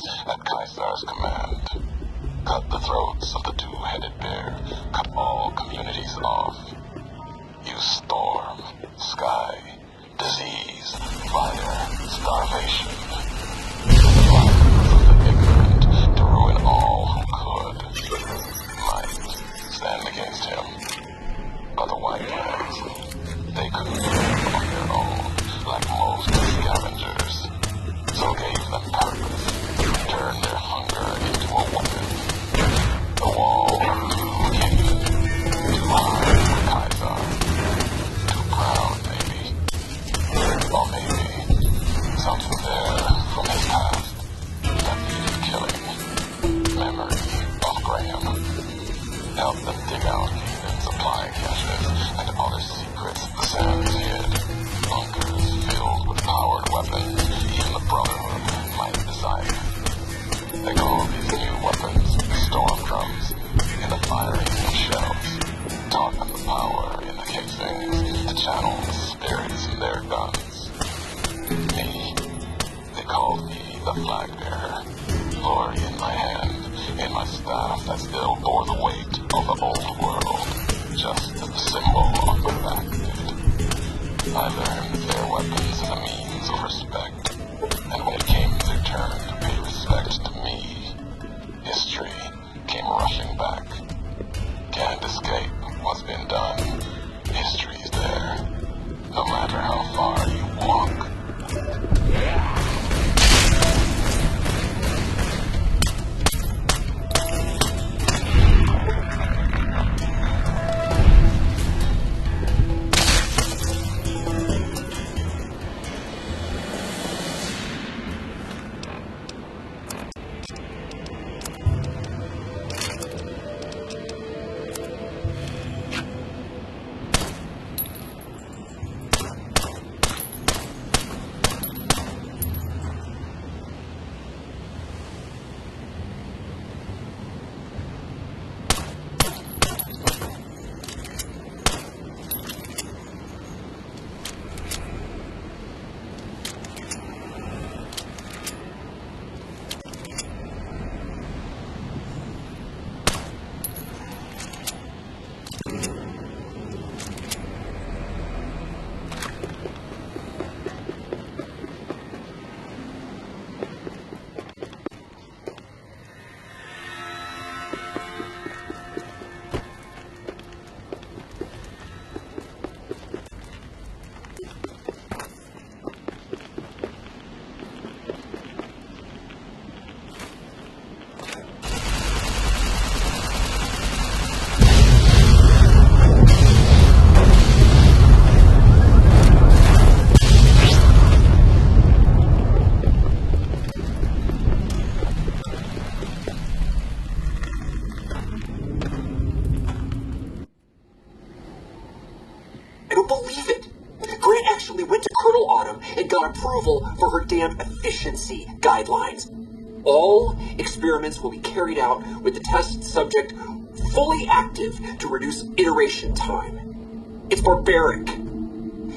At Caesar's command, cut the throats of the two-headed bear, cut all communities off. Use storm, sky, disease, fire, starvation. The violence of the ignorant to ruin all who could. Might stand against him. But the white ones, they couldn't live on their own, like most scavengers. So gave them purpose, turned their hunger into a weapon. The wall too hidden, too hard for Caesar. Too proud, maybe. Or maybe something there from his past that needed killing. Memory of Graham. Help them dig out Canaan's supply caches and other secrets the sands hid. Bunkers filled with powered weapons even the Brotherhood might desire. They call these new weapons storm drums. In the firing of shells, taught them the power in the casings to channel the spirits in their guns. Me, they called me the flag bearer. Glory in my hand, in my staff that still bore the weight of the old world, just as the symbol of the back did. I learned their weapons as a means of respect, and when it came their turn to pay respect to me, history came rushing back. Can't escape what's been done. History's there, no matter how far you walk. Approval for her damn efficiency guidelines. All experiments will be carried out with the test subject fully active to reduce iteration time. It's barbaric.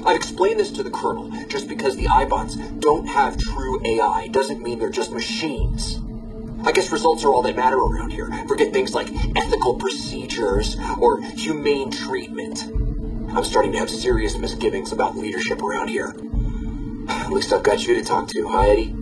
I've explained this to the Colonel. Just because the iBots don't have true AI doesn't mean they're just machines. I guess results are all that matter around here. Forget things like ethical procedures or humane treatment. I'm starting to have serious misgivings about leadership around here. At least I've got you to talk to, huh, Eddie?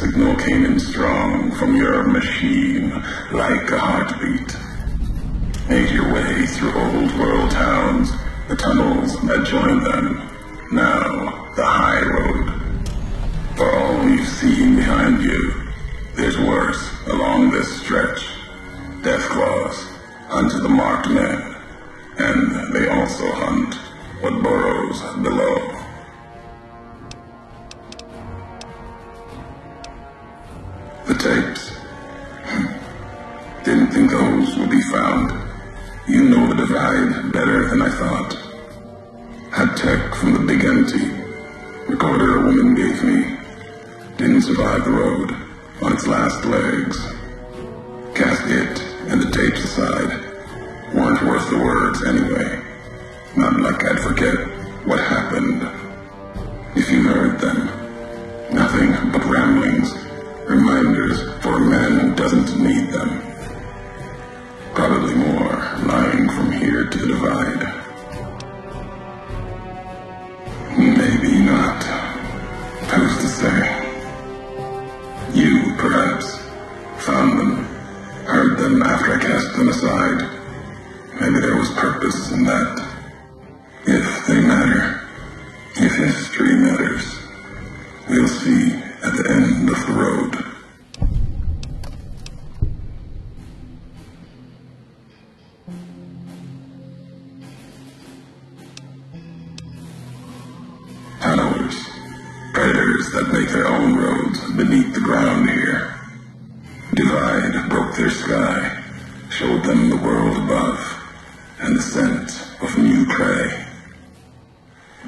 signal came in strong from your machine, like a heartbeat. Made your way through old world towns, the tunnels that joined them, now the high road. For all you've seen behind you, there's worse along this stretch. Deathclaws hunt the marked men, and they also hunt what burrows below. The tapes. Didn't think those would be found. You know the divide better than I thought. Had tech from the big empty. Recorder a woman gave me. Didn't survive the road on its last legs. Cast it and the tapes aside. Weren't worth the words anyway. Not like I'd forget what happened. If you heard them, nothing but ramblings. Reminders for a man who doesn't need them. Probably more lying from here to the divide. Maybe not. Who's to say? You, perhaps, found them, heard them after I cast them aside. Maybe there was purpose in that. If they matter, if history matters, we'll see at the end of the road. Towers, predators that make their own roads beneath the ground here. Divide broke their sky, showed them the world above, and the scent of new prey.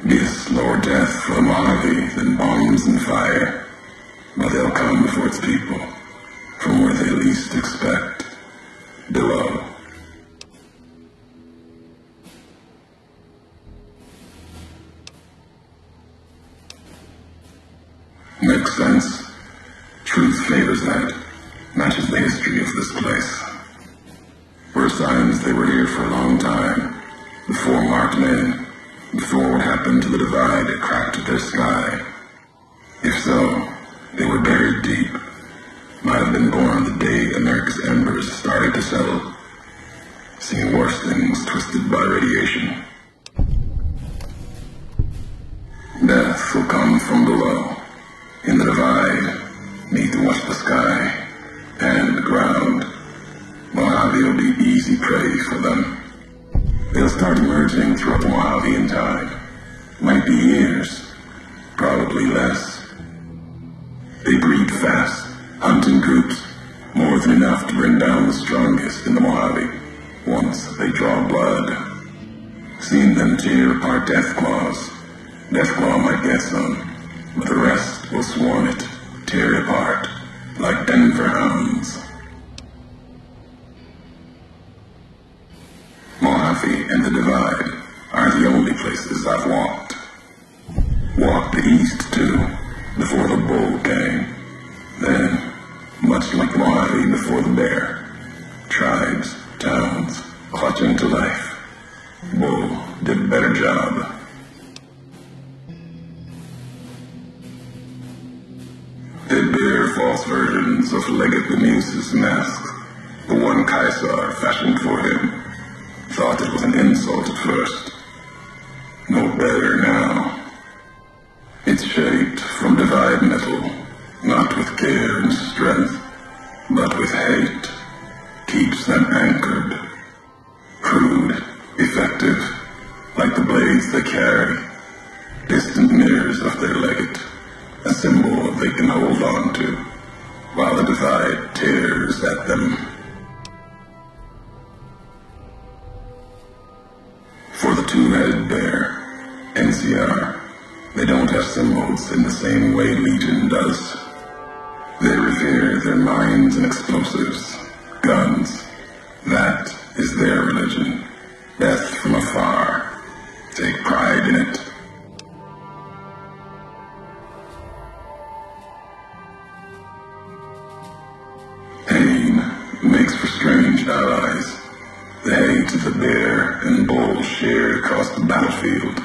Be a slower death for the Mojave than bombs and fire. But they'll come for its people, from where they least expect, below. Makes sense. Truth favors that, matches the history of this place. Were signs they were here for a long time, before marked men, before what happened to the divide cracked their sky. If so, they were buried deep. Might have been born the day America's embers started to settle. Seen worse things twisted by radiation. Death will come from below. In the divide, need to watch the sky and the ground. Mojave will be easy prey for them. They'll start emerging throughout the Mojave in time. Might be years, probably less. They breed fast, hunt in groups, more than enough to bring down the strongest in the Mojave, once they draw blood. Seen them tear apart Deathclaws. Deathclaw might get some, but the rest will swarm it, tear it apart, like Denver hounds. Mojave and the Divide are the only places I've walked. Walked the east, too, before the bull came. Then, much like the Mojave before the bear, tribes, towns, clutching to life. Bull did a better job. They bear false versions of Legate Bemuse's mask, the one Caesar fashioned for him. Thought it was an insult at first. No better now. It's shaped from divide metal, not with care and strength, but with hate. Keeps them anchored. Crude, effective, like the blades they carry. Distant mirrors of their legate, a symbol they can hold on to, while the divide tears at them. For the two-headed bear, NCR, they don't have symbols in the same way Legion does. They revere their mines and explosives, guns. That is their religion. Death from afar. Take pride in it. Pain makes for strange allies. The hate the bear and bull shared across the battlefield,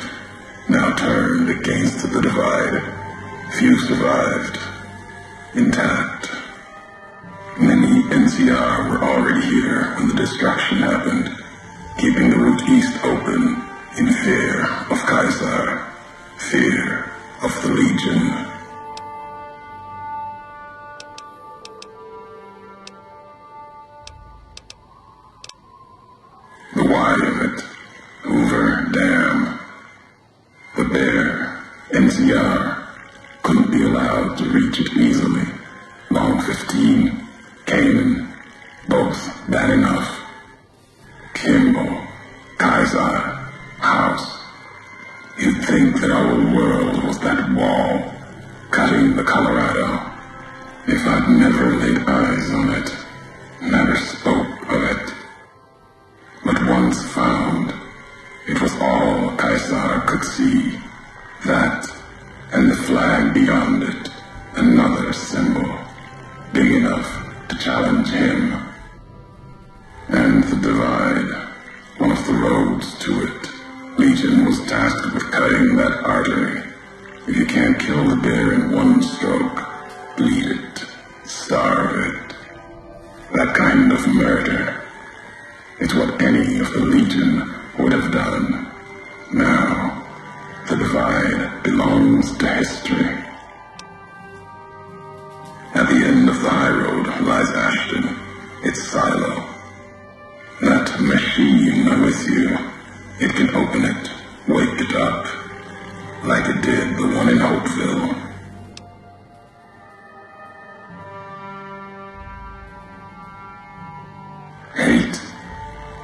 now turned against the divide. Few survived. intact. Many NCR were already here when the destruction happened, keeping the route east open in fear of Kaiser, fear of the Legion. The why of it, Hoover Dam. The bear, NCR, couldn't be allowed to reach it easily. Long 15, Canaan, both bad enough. Kimball, Kaiser, House. You'd think that our world was that wall, cutting the Colorado. If I'd never laid eyes on it, never spoke of it. But once found, it was all Kaiser could see. That, and the flag beyond it, another symbol, big enough to challenge him. And the divide, one of the roads to it. Legion was tasked with cutting that artery. If you can't kill the bear in one stroke, bleed it, starve it. That kind of murder. It's what any of the Legion would have done. Now, the divide belongs to history. At the end of the high road lies Ashton, its silo. That machine with you, it can open it, wake it up, like it did the one in Hopeville. Hate?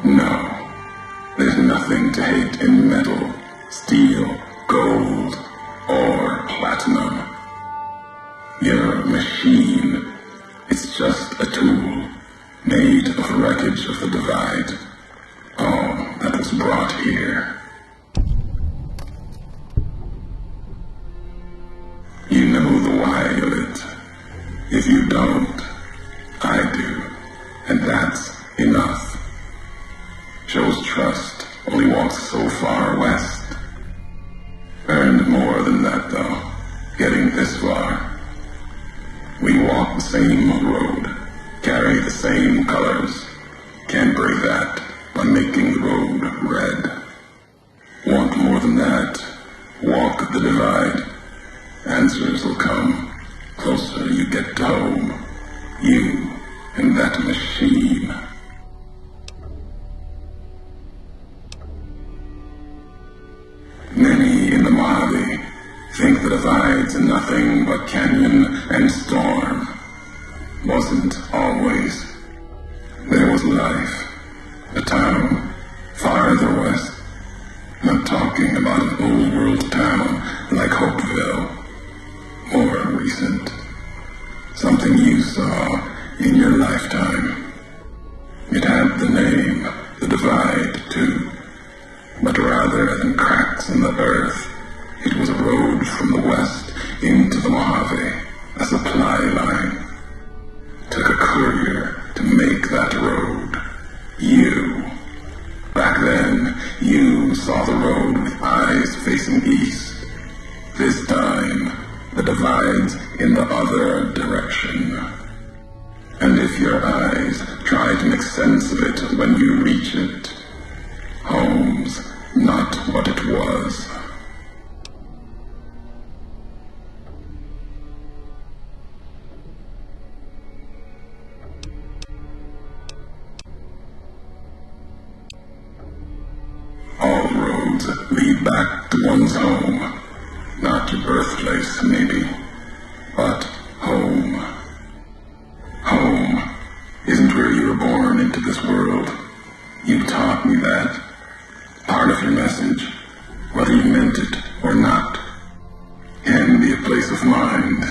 No. There's nothing to hate in metal, steel, gold, or platinum. You're a machine. It's just a tool, made of wreckage of the divide. All that was brought here. You know the why of it. If you don't, I do. And that's enough. Shows trust only walks so far west. Earned more than that, though, getting this far. We walk the same road, carry the same colors. Can't break that by making the road red. Want more than that? Walk the divide. Answers will come. Closer you get to home. You and that machine. Many in the Mojave think the divide's nothing but canyon and storm. Wasn't always. There was life. A town farther west. Not talking about an old world town like Hopeville. More recent. Something you saw in your lifetime. It had the name, the divide, too. But rather than cracks in the earth, it was a road from the west into the Mojave, a supply line. Took a courier to make that road. You. Back then, you saw the road with eyes facing east. This time, the divide's in the other direction. And if your eyes try to make sense of it when you reach it, home's not what it was. All roads lead back to one's home. Not your birthplace, maybe, but home. Home isn't where you were born into this world. You taught me that. Part of your message, whether you meant it or not, can be a place of mind,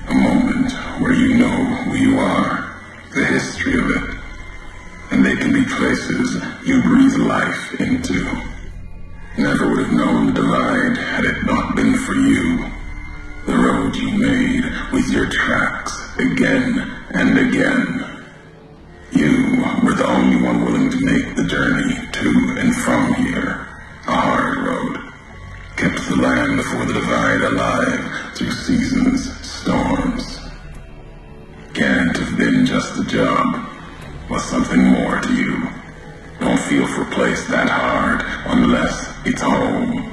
a moment where you know who you are, the history of it, and they can be places you breathe life into. Never would have known the divide had it not been for you. The road you made with your tracks again and again. You were the only one willing to make the journey to and from here. A hard road. Kept the land before the divide alive through seasons, storms. feel for a place that hard unless it's home.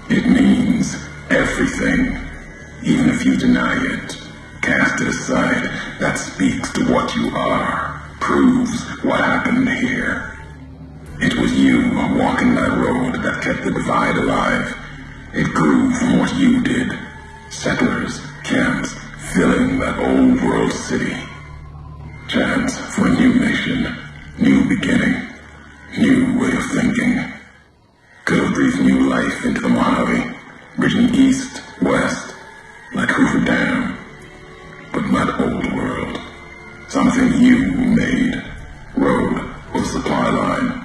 It means everything, even if you deny it. Cast it aside. That speaks to what you are, proves what happened here. It was you walking that road that kept the divide alive. It grew from what you did. Settlers, camps, filling that old world city. Chance for a new nation, new beginning, new way of thinking. Could have breathed new life into the Mojave, bridging east, west, like Hoover Dam. But not old world. Something you made. Road or supply line.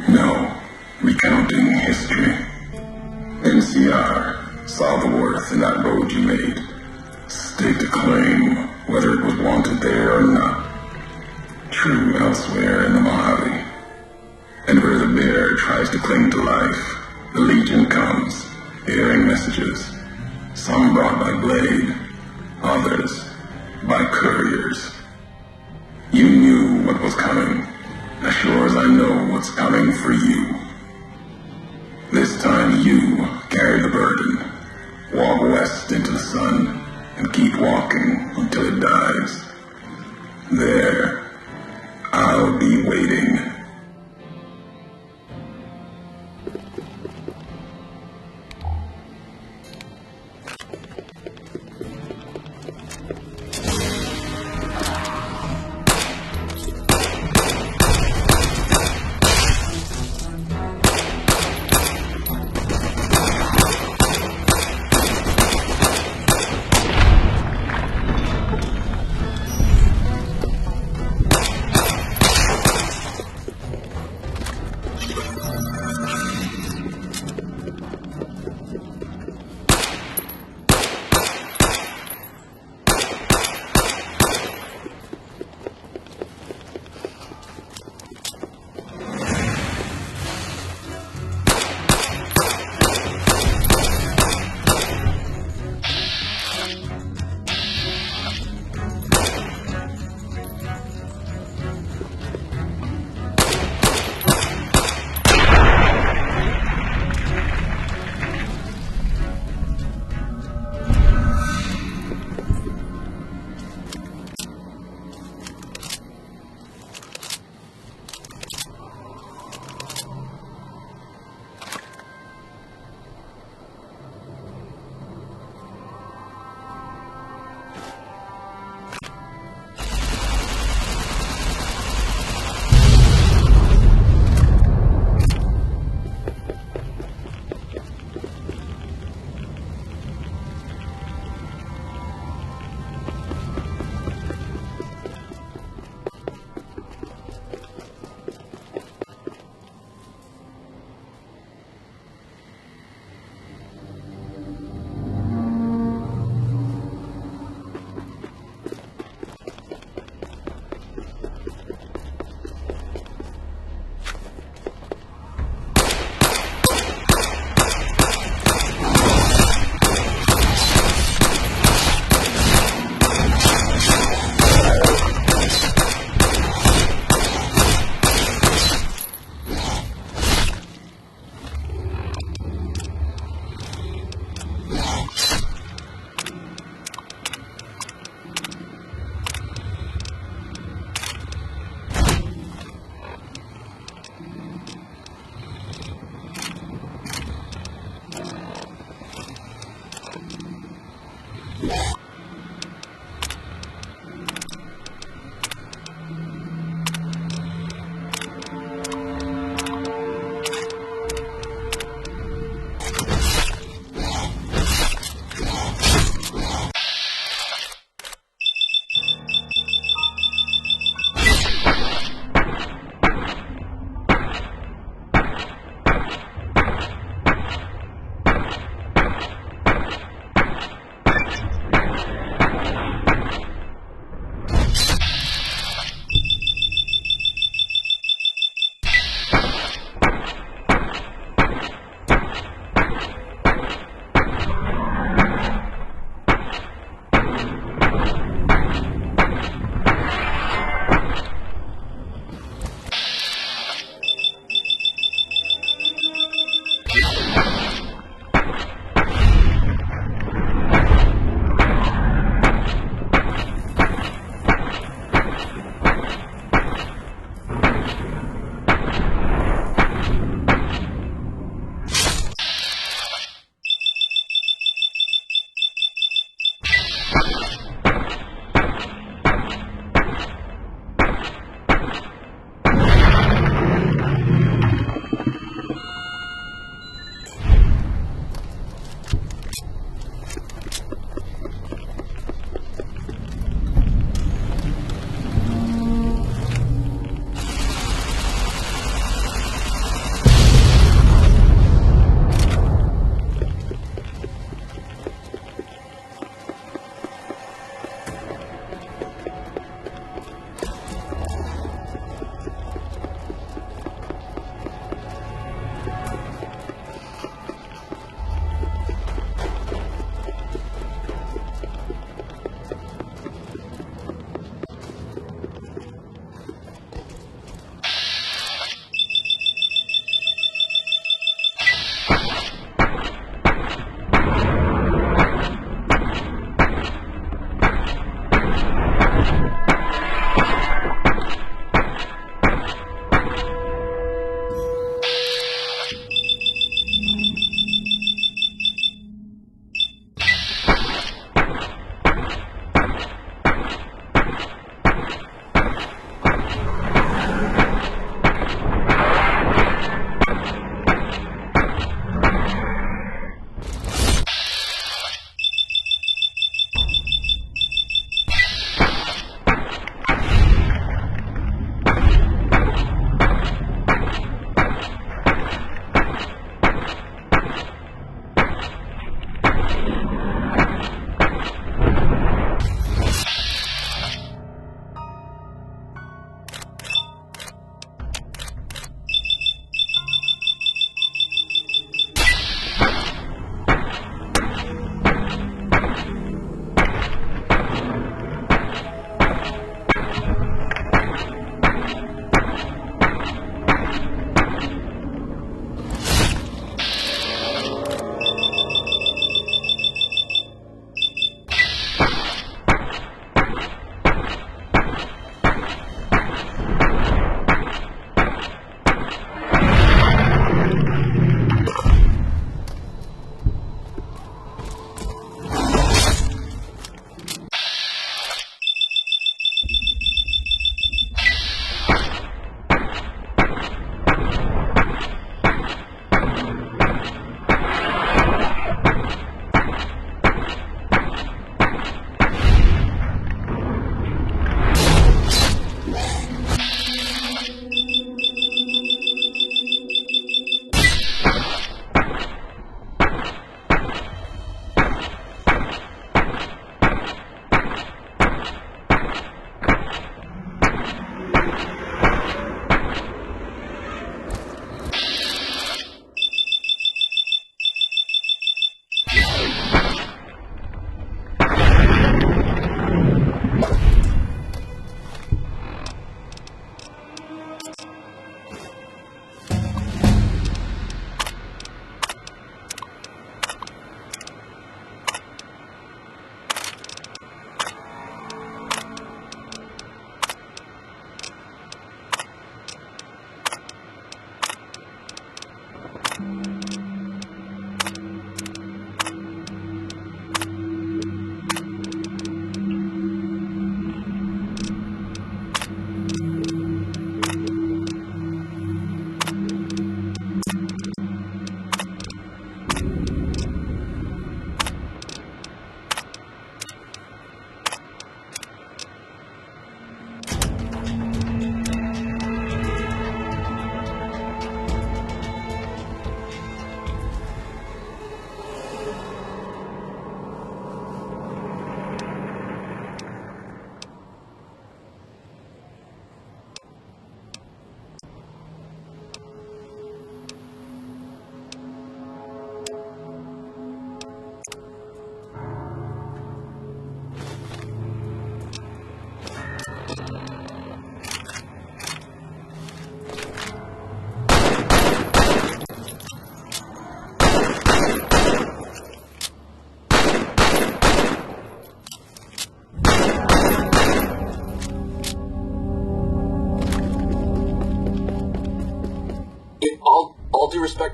No, recounting history. NCR saw the worth in that road you made. Staked a claim, whether it was wanted there or not. True elsewhere in the Mojave. And where the bear tries to cling to life, the Legion comes, bearing messages. Some brought by blade, others by couriers. You knew what was coming, as sure as I know what's coming for you. This time you carry the burden. Walk west into the sun, and keep walking until it dies. There, I'll be waiting.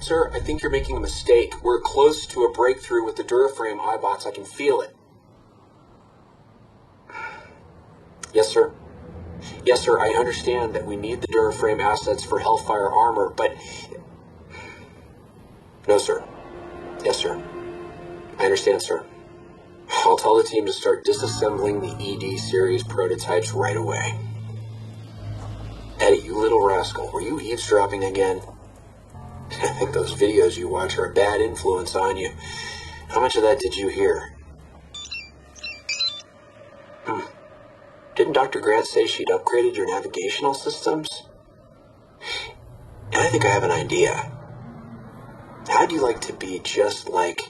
Sir, I think you're making a mistake. We're close to a breakthrough with the Duraframe iBots. I can feel it. Yes, sir. Yes, sir, I understand that we need the Duraframe assets for Hellfire armor, but... No, sir. Yes, sir. I understand, sir. I'll tell the team to start disassembling the ED series prototypes right away. Eddie, you little rascal, were you eavesdropping again? I think those videos you watch are a bad influence on you. How much of that did you hear? Didn't Dr. Grant say she'd upgraded your navigational systems? And I think I have an idea. How'd you like to be just like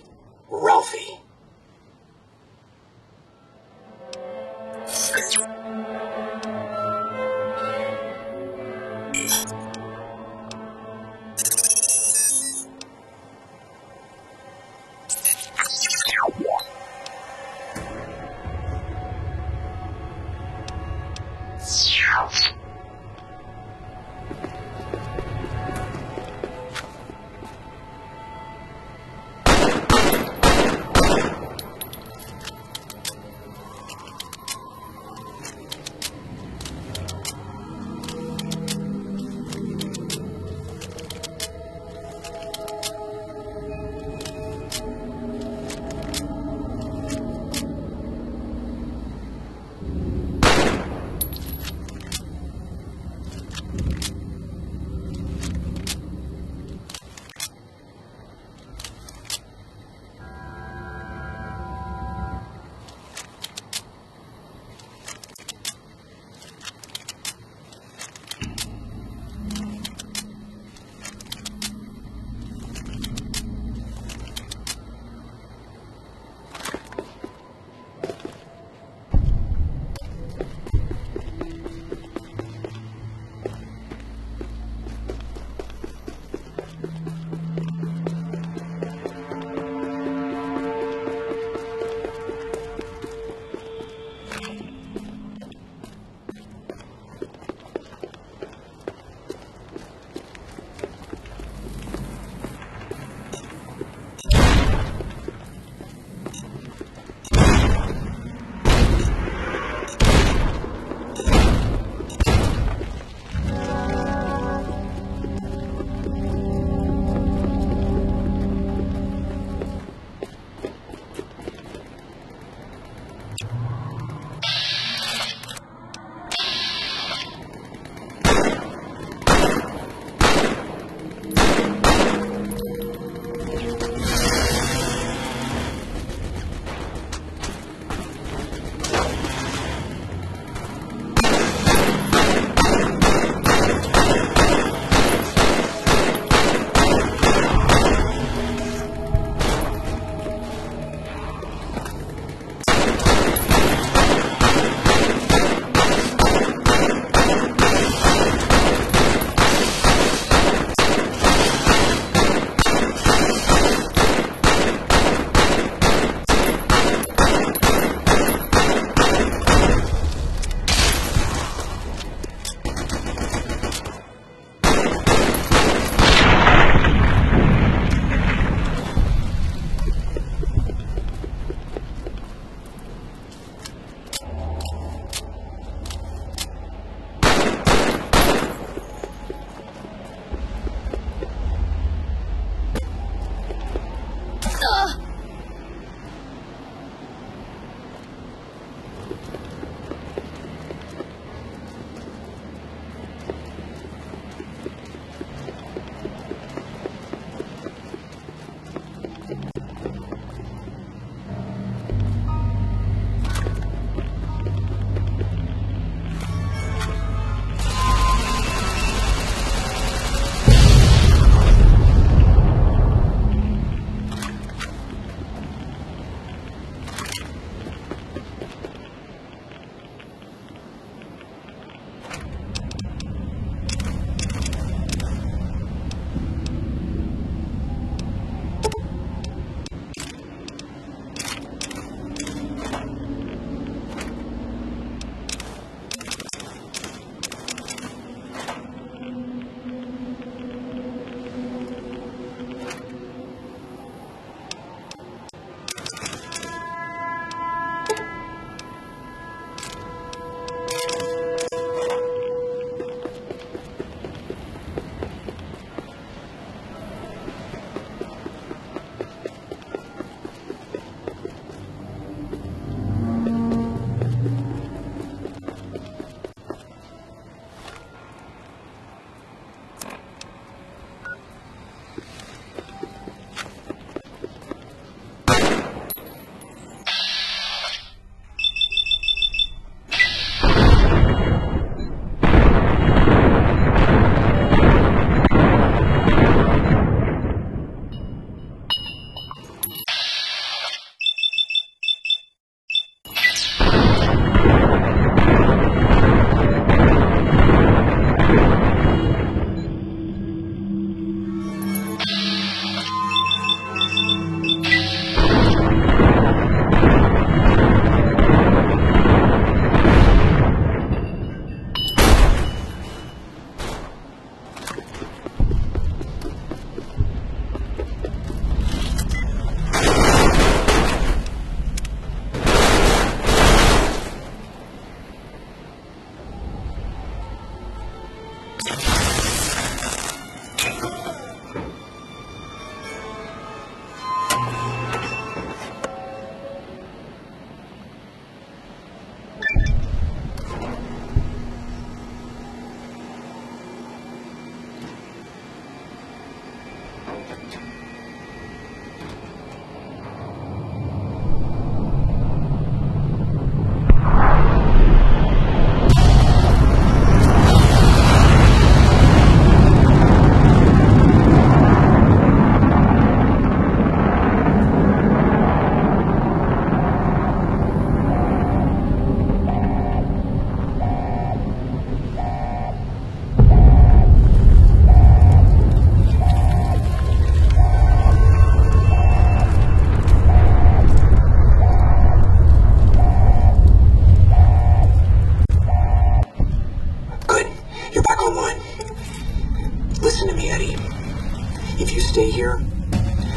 Ralphie?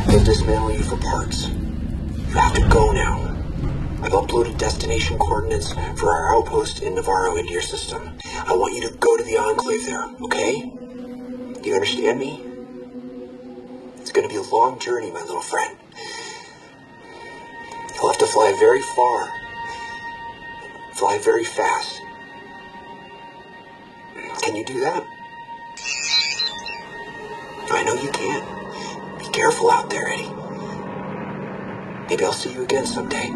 They'll dismantle you for parts. You have to go now. I've uploaded destination coordinates for our outpost in Navarro into your system. I want you to go to the Enclave there, okay? Do you understand me? It's gonna be a long journey, my little friend. You'll have to fly very far. Fly very fast. Can you do that? I know you can. Be careful out there, Eddie. Maybe I'll see you again someday.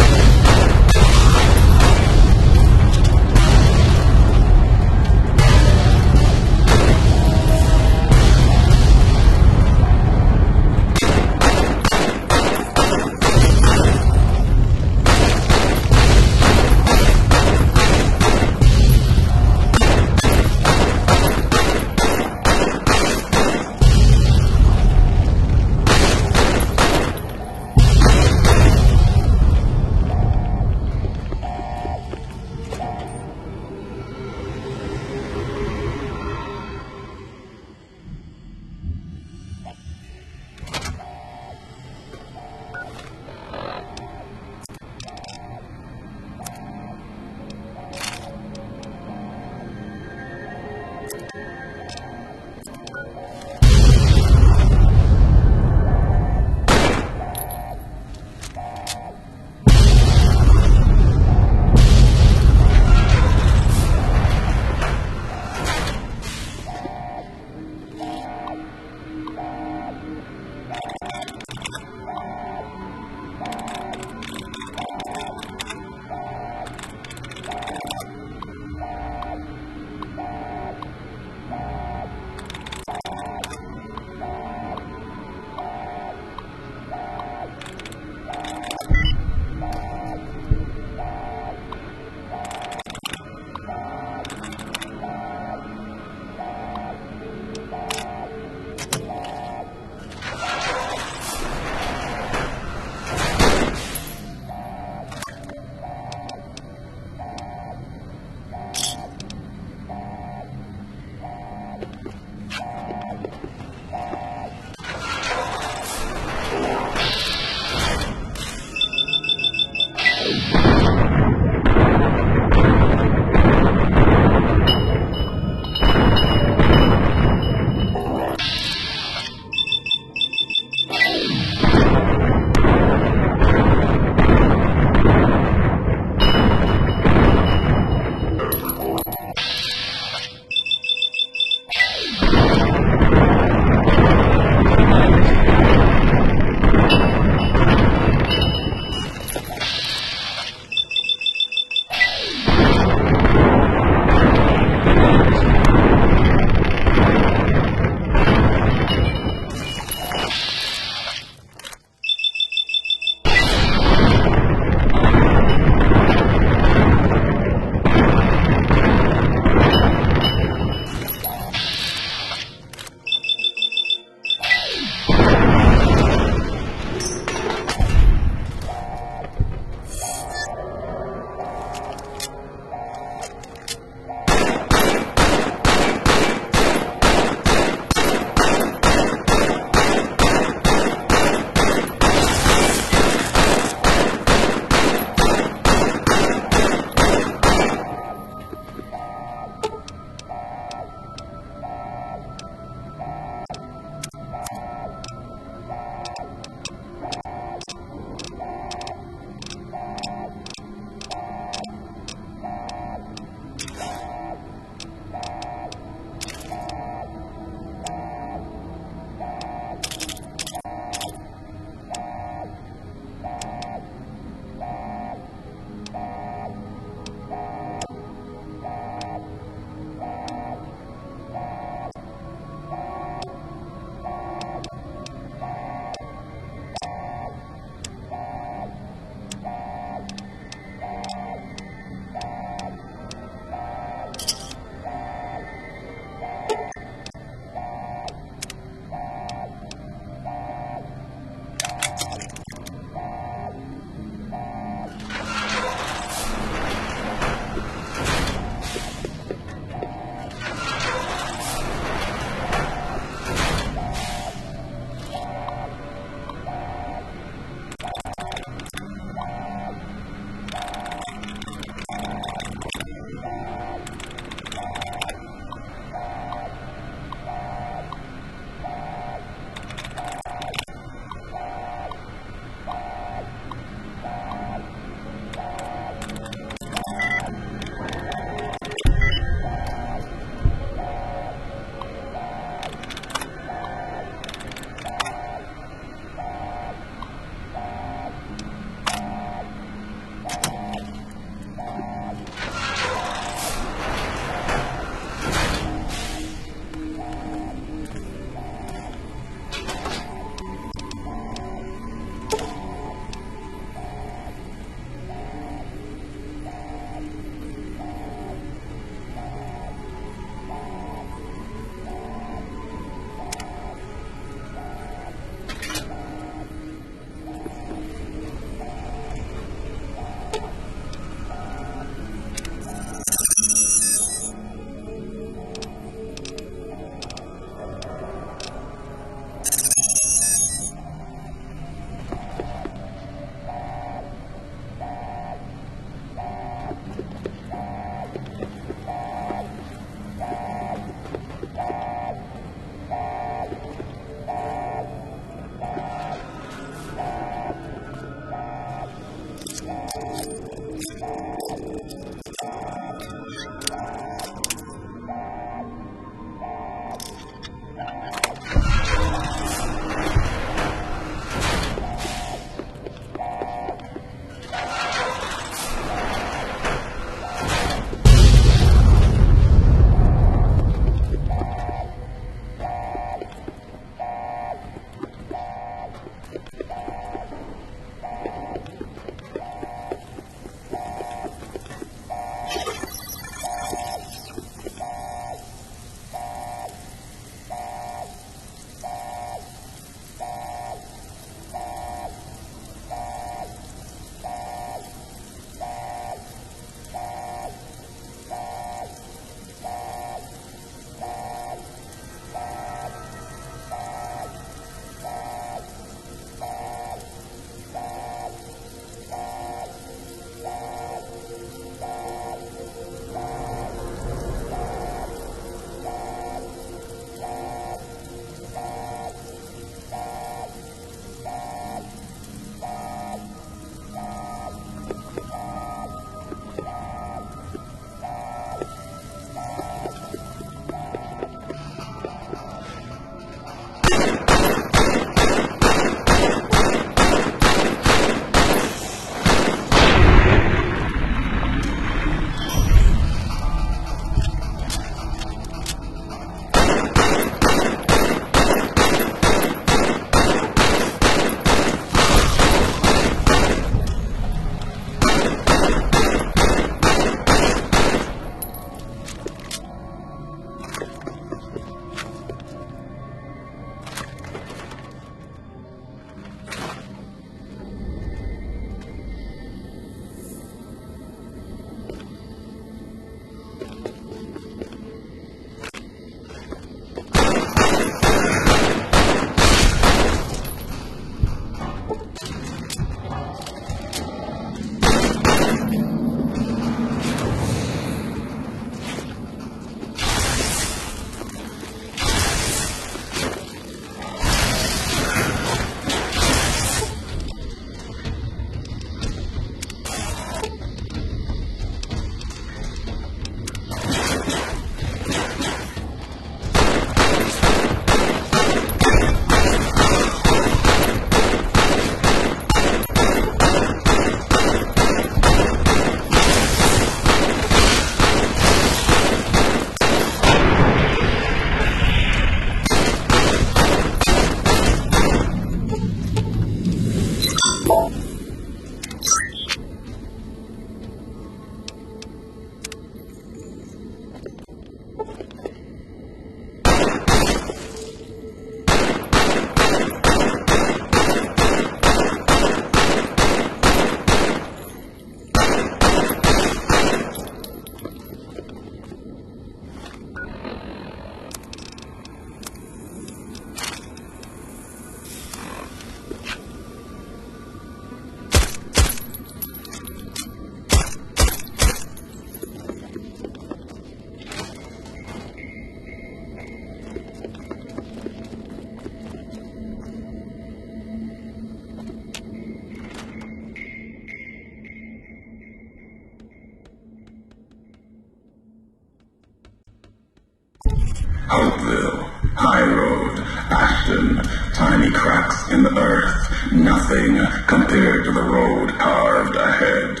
Hopeville, High Road, Ashton, tiny cracks in the earth, nothing compared to the road carved ahead.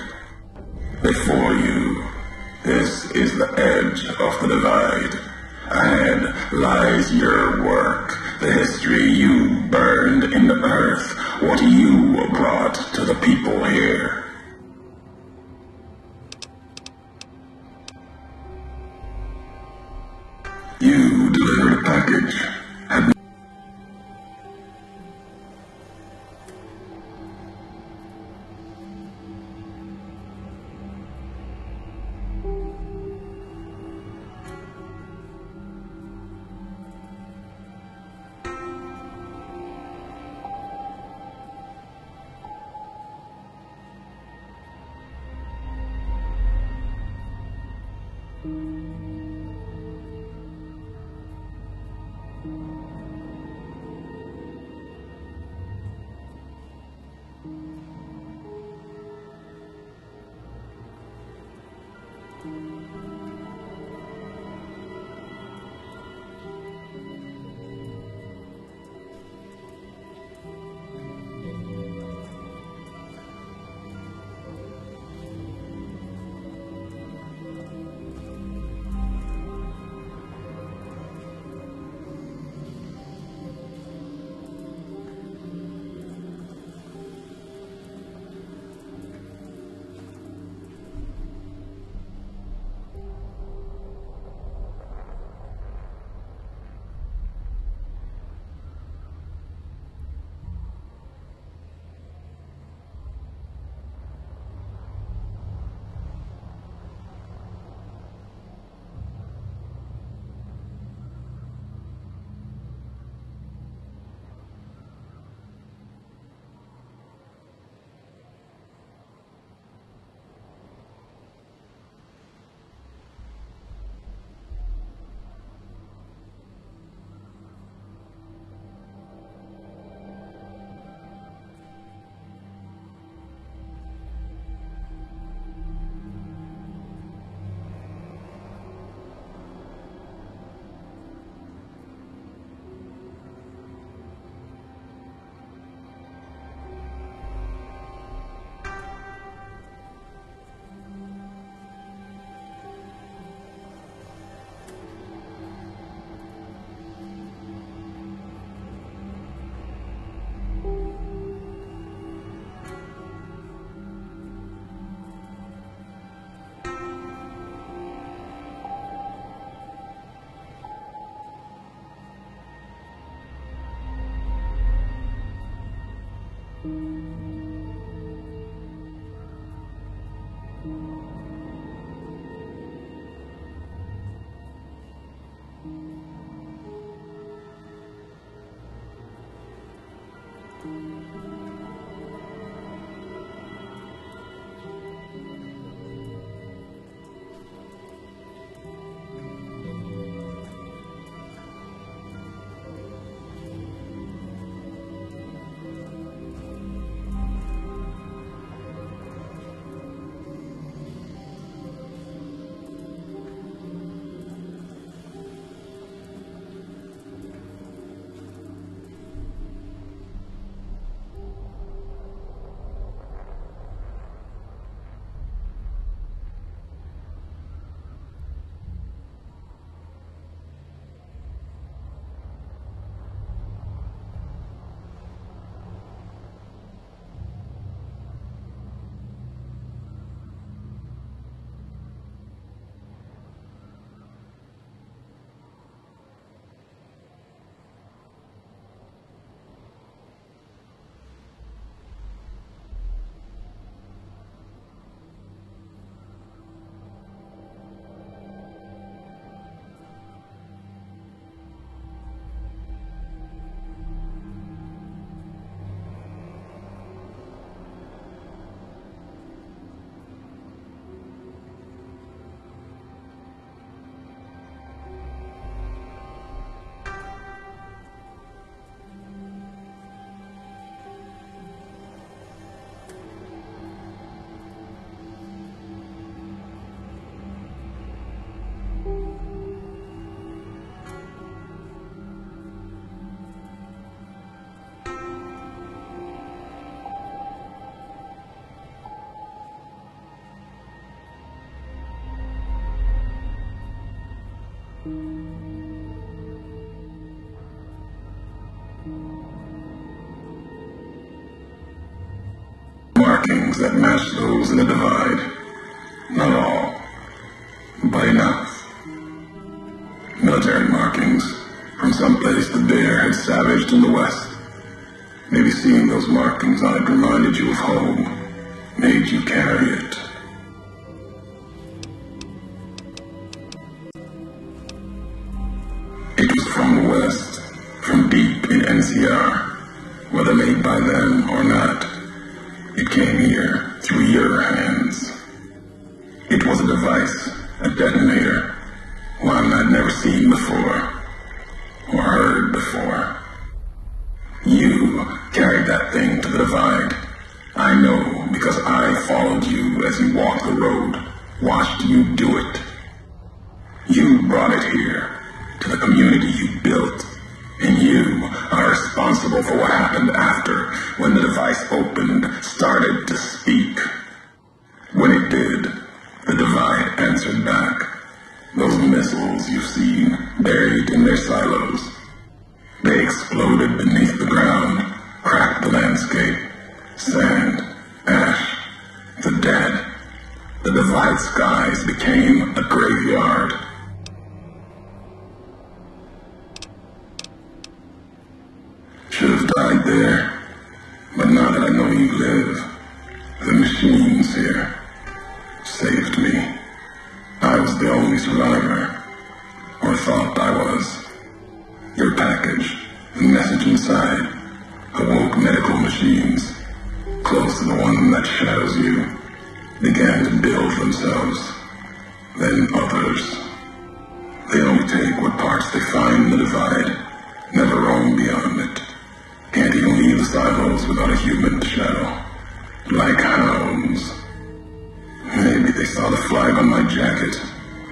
Before you, this is the edge of the divide. Ahead lies your work, the history you burned in the earth, what you brought to the people here. You delivered a package. Had Markings that match those in the divide. Not all, but enough. Military markings from some place the bear had savaged in the west. Maybe seeing those markings on it reminded you of home, made you carry it. It was from the west, from deep in NCR, whether made by them or not. It came here through your hands. It was a device, a detonator, one I'd never seen before, or heard before. You carried that thing to the divide. I know because I followed you as you walked the road, watched you do it. You brought it here, to the community you built, and you are responsible for what happened after, when the device opened, started to speak. When it did, the divide answered back. Those missiles you've seen, buried in their silos. They exploded beneath the ground, cracked the landscape. Sand, ash, the dead. The divide skies became a graveyard. Should have died there, but now that I know you live, the machines here saved me. I was the only survivor, or thought I was. Your package, the message inside, awoke medical machines, close to the one that shadows you, began to build themselves. Then others. They only take what parts they find in the divide, never roam beyond it. Can't even leave the silos without a human to shadow. Like hounds. Maybe they saw the flag on my jacket,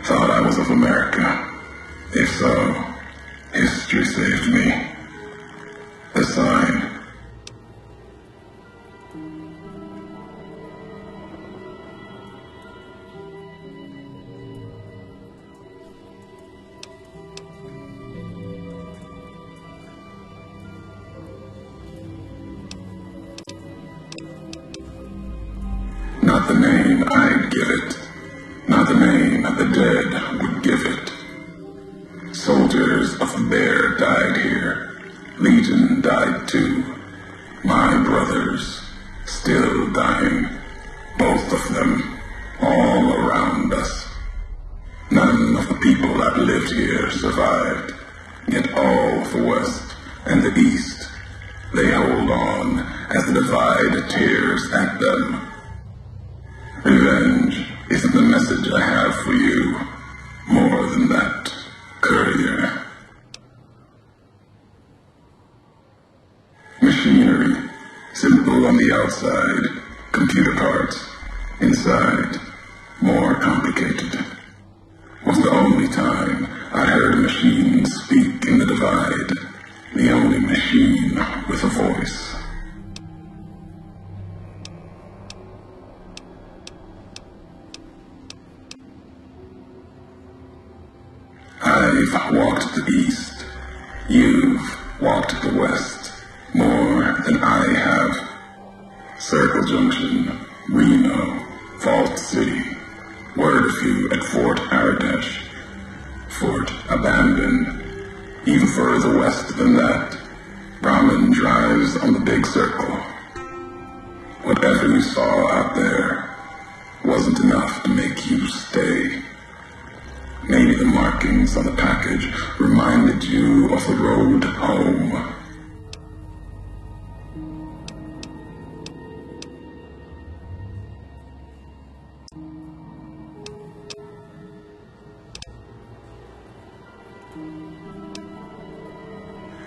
thought I was of America. If so, history saved me. The sign. Not the name I'd give it. Not the name the dead would give it. Soldiers of the bear died here. Legion died too. My brothers, still dying. Both of them, all around us. None of the people that lived here survived. Yet all of the West and the East, they hold on as the divide tears at them. Revenge isn't the message I have for you. More than that, courier. Machinery, simple on the outside, computer parts, inside, more complicated. Was the only time I heard a machine speak in the divide, the only machine with a voice. I've walked the east. You've walked the west. More than I have. Circle Junction, Reno, Vault City. Word a few at Fort Aradesh. Fort abandoned. Even further west than that, Brahmin drives on the big circle. Whatever you saw out there wasn't enough to make you stay. Maybe the markings on the package reminded you of the road home.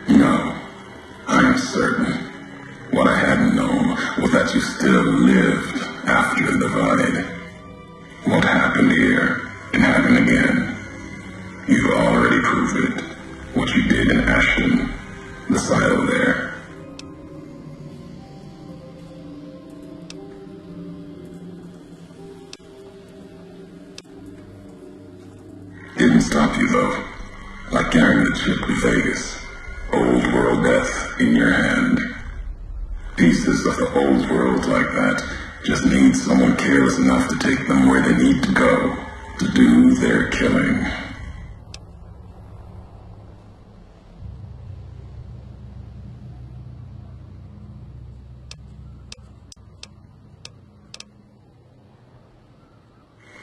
No, I am certain. What I hadn't known was that you still lived after the divide. What happened here can happen again. You've already proved it. What you did in Ashton, the silo there. Didn't stop you though. like carrying the chip to Vegas. Old world death in your hand. Pieces of the old world like that just need someone careless enough to take them where they need to go to do their killing.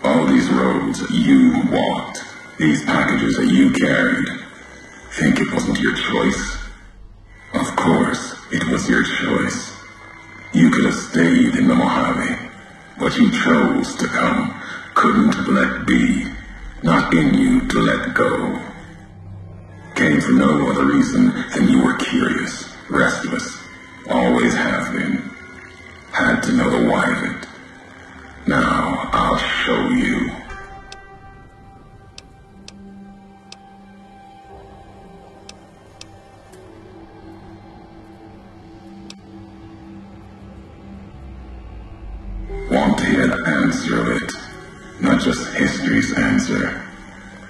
All these roads that you walked, these packages that you carried, think it wasn't your choice? Of course, it was your choice. You could have stayed in the Mojave, but you chose to come, couldn't let be, not in you to let go. Came for no other reason than you were curious, restless, always have been. Had to know the why of it. Now I'll show you. Want to hear the answer of it? Not just history's answer.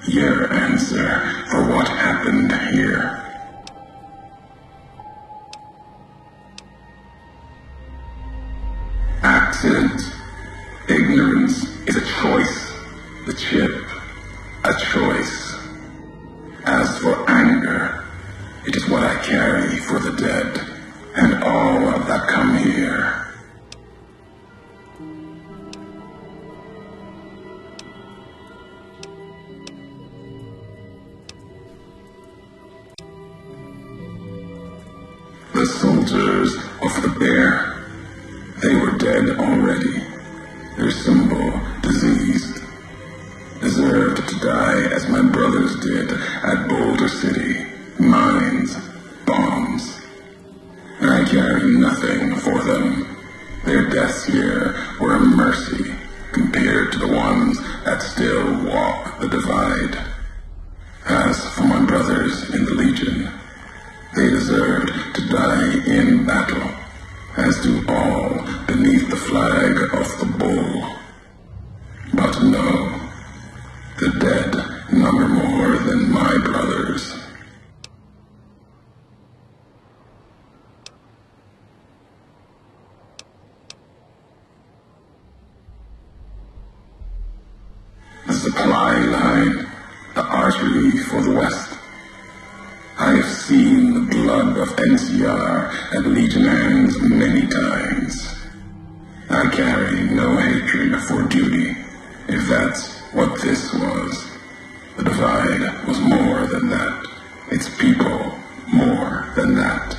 Your answer for what happened here. Accident. Ignorance is a choice. The chip, a choice. As for anger, it is what I carry for the dead, and all that come here. The soldiers of the bear, they were dead already. Their symbol, diseased, deserved to die as my brothers did at Boulder City. Mines, bombs. I carry nothing for them. Their deaths here were a mercy compared to the ones that still walk the divide. As for my brothers in the Legion, they deserved to die in battle, as do all beneath the flag of the bull. But no, the dead number more than my brothers. The supply line, the artery for the West. I have seen the blood of NCR and Legion hands many times. I carry no hatred for duty, if that's what this was. The divide was more than that. Its people more than that.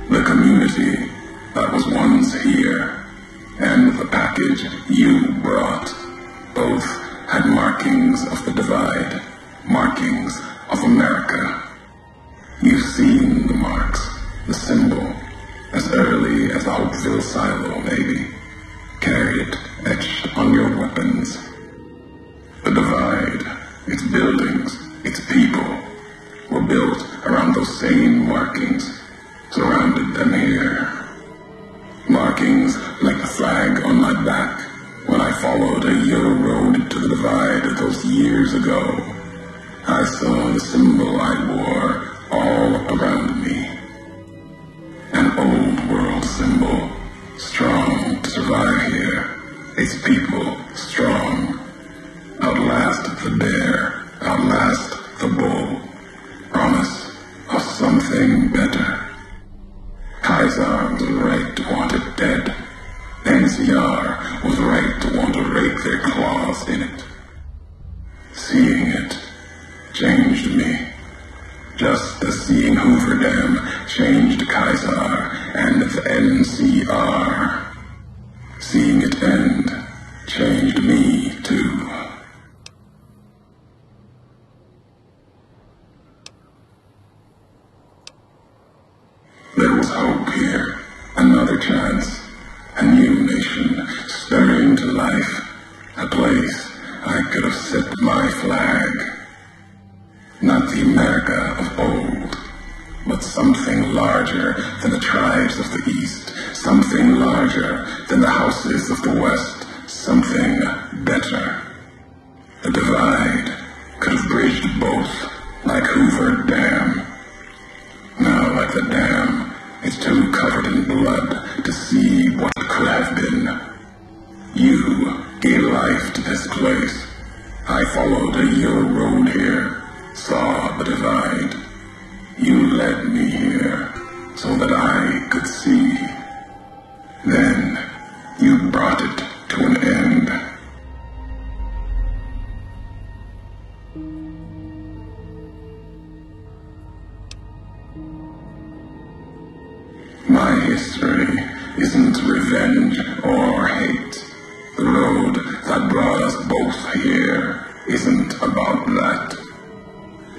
The community that was once here, and the package you brought, both had markings of the divide, markings of America. You've seen the marks, the symbol, as early as the Hopeville silo, maybe. Carried it etched on your weapons. The divide, its buildings, its people, were built around those same markings. Surrounded them here. Markings like the flag on my back when I followed a yellow road to the divide those years ago. I saw the symbol I wore all around me. An old world symbol, strong to survive here. Its people strong. Outlast the bear, outlast the bull. Promise of something better. Kaiser was right to want it dead. NCR was right to want to rake their claws in it. Seeing it changed me. Just as seeing Hoover Dam changed Kaiser and the NCR. Seeing it end changed me too. There was hope here, another chance, a new nation stirring to life, a place I could have set my flag. Not the America of old, but but something larger than the tribes of the East, something larger than the houses of the West, something better. A divide could have bridged both, like Hoover Dam. Now, like the dam, it's too covered in blood to see what could have been. You gave life to this place. I followed your road here, saw the divide. You led me here so that I could see. Then you brought it to an end. My history isn't revenge or hate. The road that brought us both here isn't about that.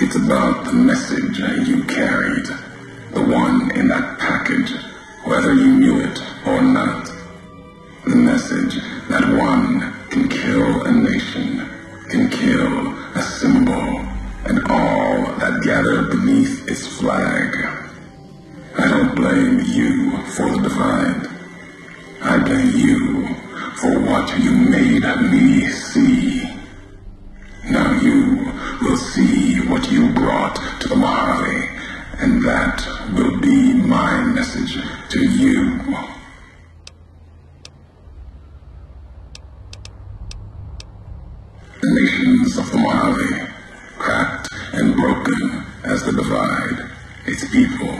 It's about the message you carried, the one in that package, whether you knew it or not. The message that one can kill a nation, can kill a symbol, and all that gather beneath its flag. I don't blame you for the divide. I blame you for what you made me see. Now you will see what you brought to the Mojave, and that will be my message to you. The nations of the Mojave, cracked and broken as the divide, its people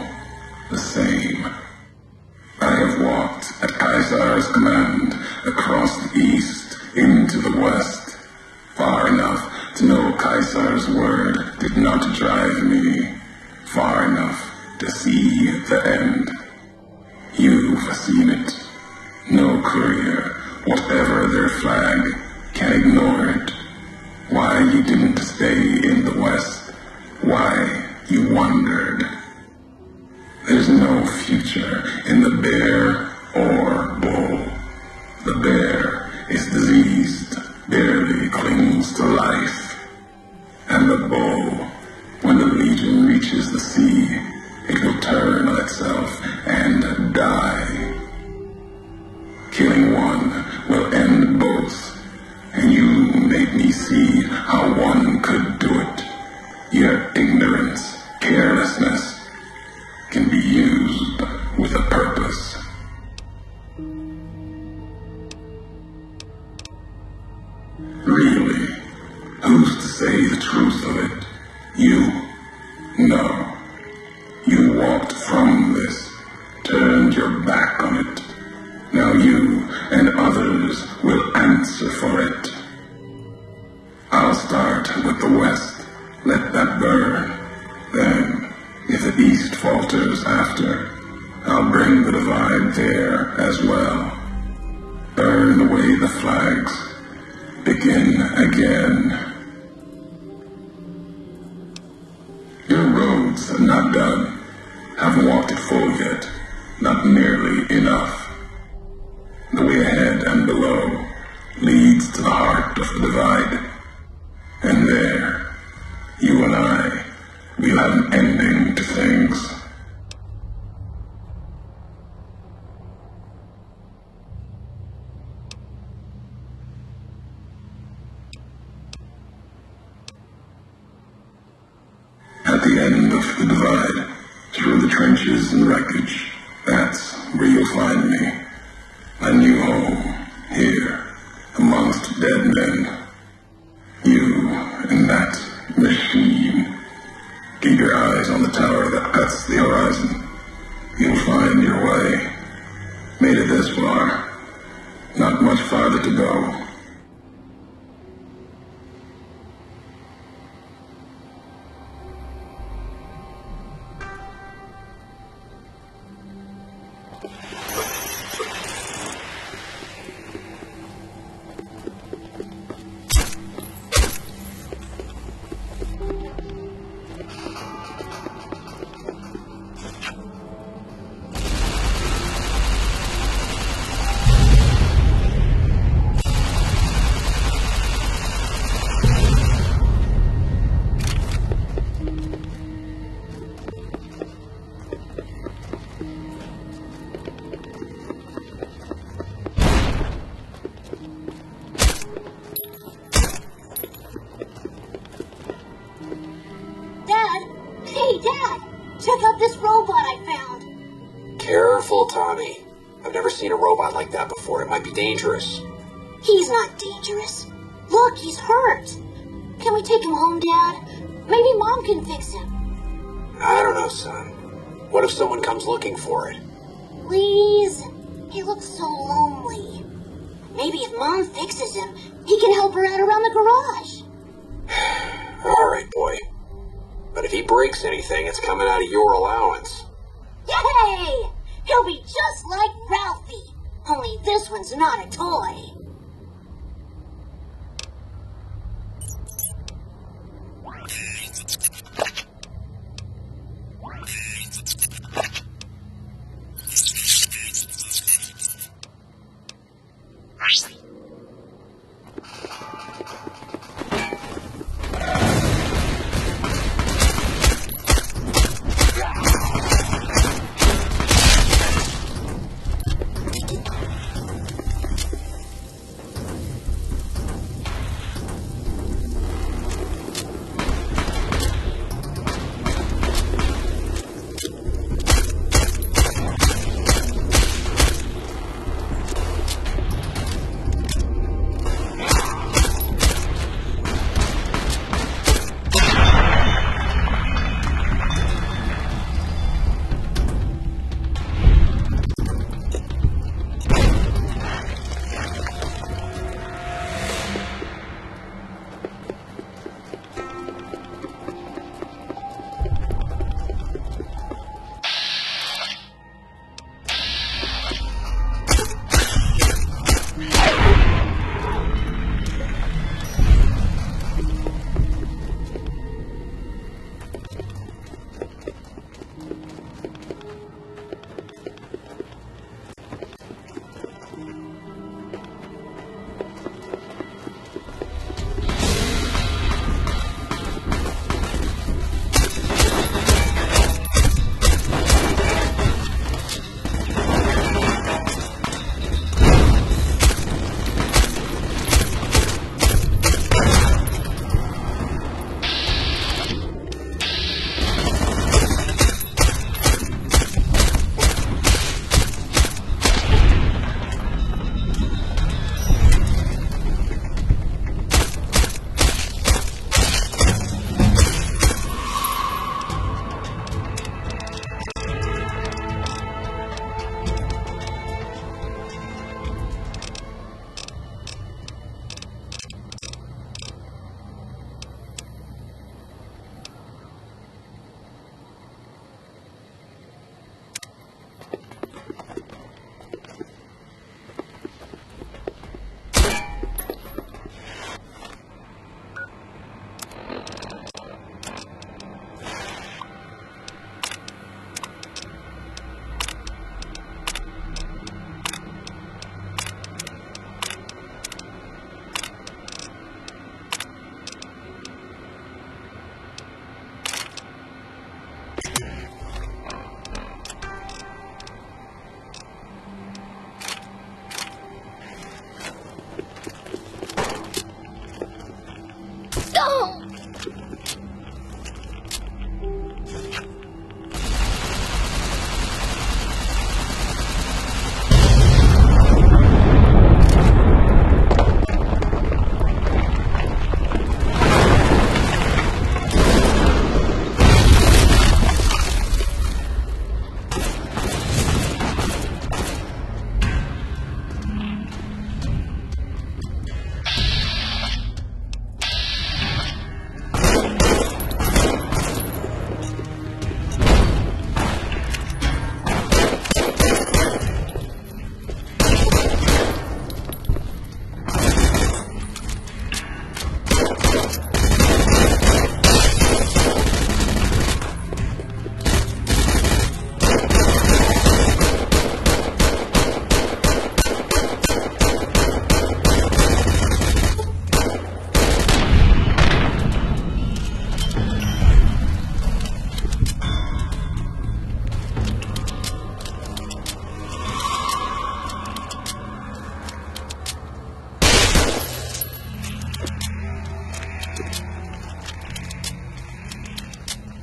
the same. I have walked at Caesar's command across the east into the west, far enough to know Caesar's word did not drive me, far enough to see the end. You've seen it. No courier, whatever their flag, can ignore it. Why you didn't stay in the west, why you wandered. There's no future in the bear or bull. The bear is diseased, barely clings to life. And the bull, when the legion reaches the sea, it will turn on itself and die. Killing one will end both, and you made me see how one could do it. Your ignorance, carelessness, can be used with a purpose. Really, who's to say the truth of it? You? No. You walked from this, turned your back on it. Now you and others will answer for it. I'll start with the West, let that burn. Then, if the East falters after, I'll bring the divide there as well. Burn away the flags. Begin again. Your road's not done. Haven't walked it full yet. Not nearly enough. The way ahead and below leads to the heart of the divide. And there, you and I, we'll have an ending to things. At the end of the divide, through the trenches and wreckage, that's where you'll find me. A new home, here, amongst dead men. You and that machine. Keep your eyes on the tower that cuts the horizon. You'll find your way. Made it this far. Not much farther to go. Hey, Dad! Check out this robot I found. Careful, Tommy. I've never seen a robot like that before. It might be dangerous. He's not dangerous. Look, he's hurt. Can we take him home, Dad? Maybe Mom can fix him. I don't know, son. What if someone comes looking for it? Please? He looks so lonely. Maybe if Mom fixes him, he can help her out around the garage. All right, boy. But if he breaks anything, it's coming out of your allowance. Yay! He'll be just like Ralphie. Only this one's not a toy.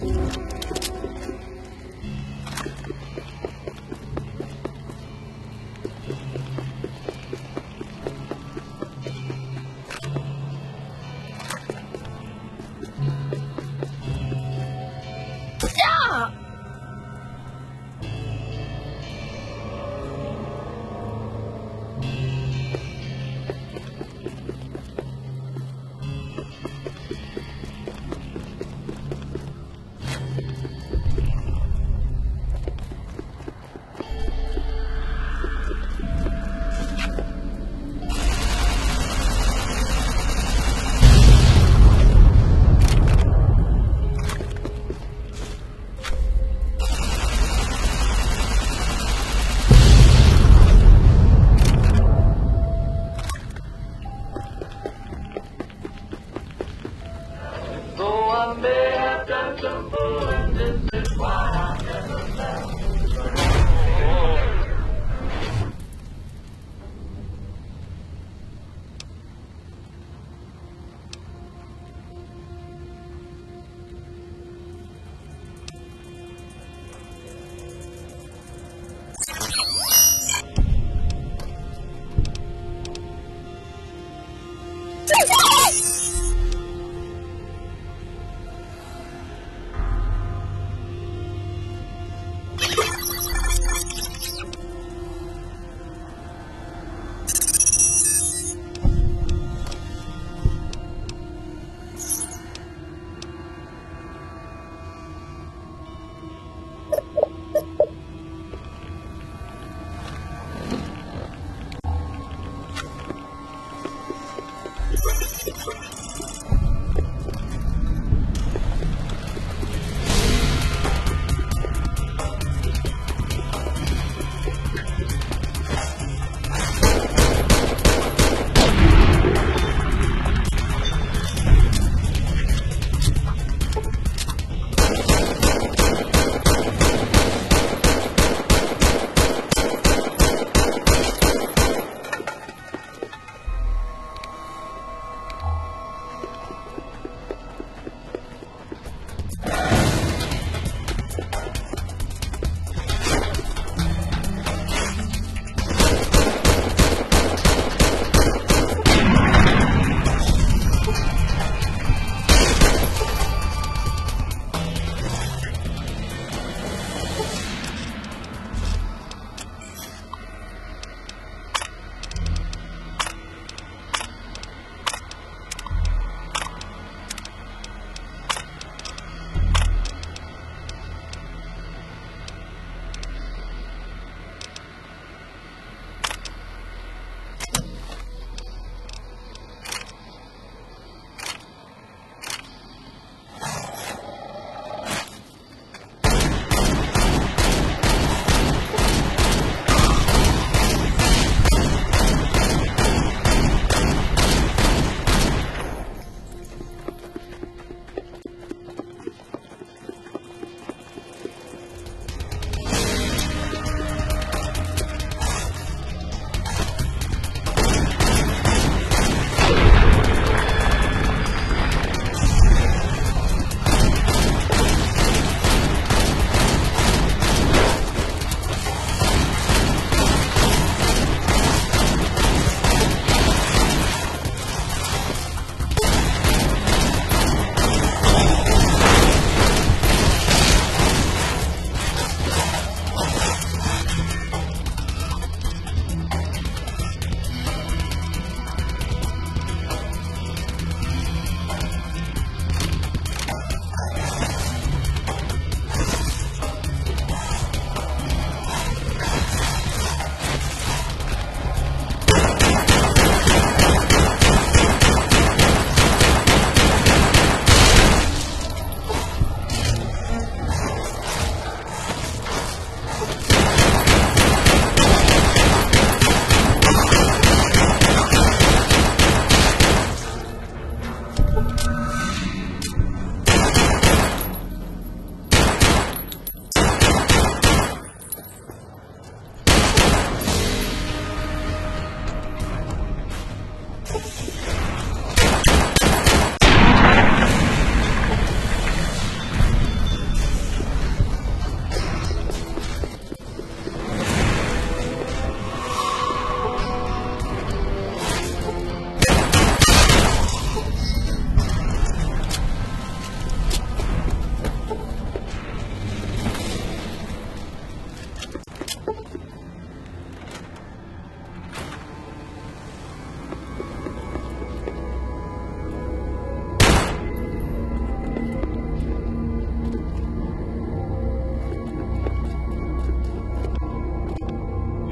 Stop!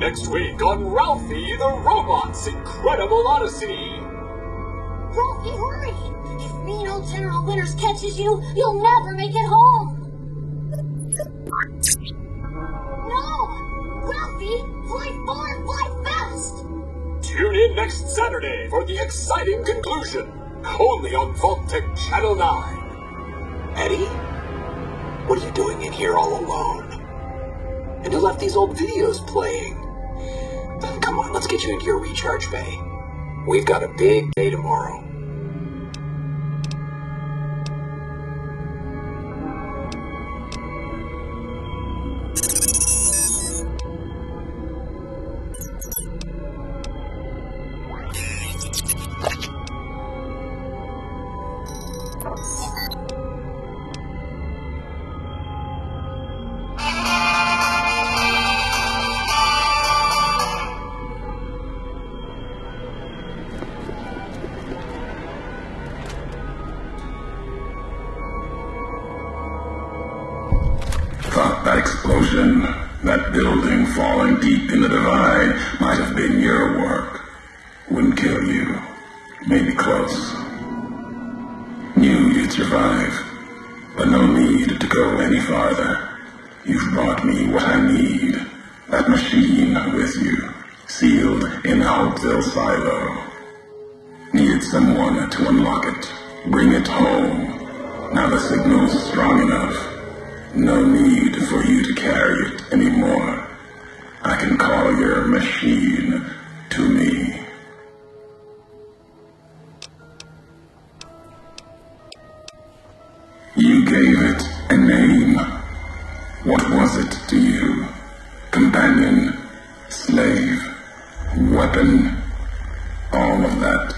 Next week on Ralphie the Robot's Incredible Odyssey. Ralphie, hurry! If mean old General Winters catches you, you'll never make it home! No! Ralphie, fly far, fly fast! Tune in next Saturday for the exciting conclusion. Only on Vault-Tec Channel 9. Eddie? What are you doing in here all alone? And who left these old videos playing? Come on, let's get you into your recharge bay. We've got a big day tomorrow. Thought that explosion, that building falling deep in the divide, might have been your work. Wouldn't kill you. Maybe close. Knew you'd survive, but no need to go any farther. You've brought me what I need. That machine with you, sealed in the Hopeville silo. Needed someone to unlock it, bring it home. Now the signal's strong enough. No need for you to carry it anymore. I can call your machine to me. You gave it a name. What was it to you? Companion, slave, weapon, all of that.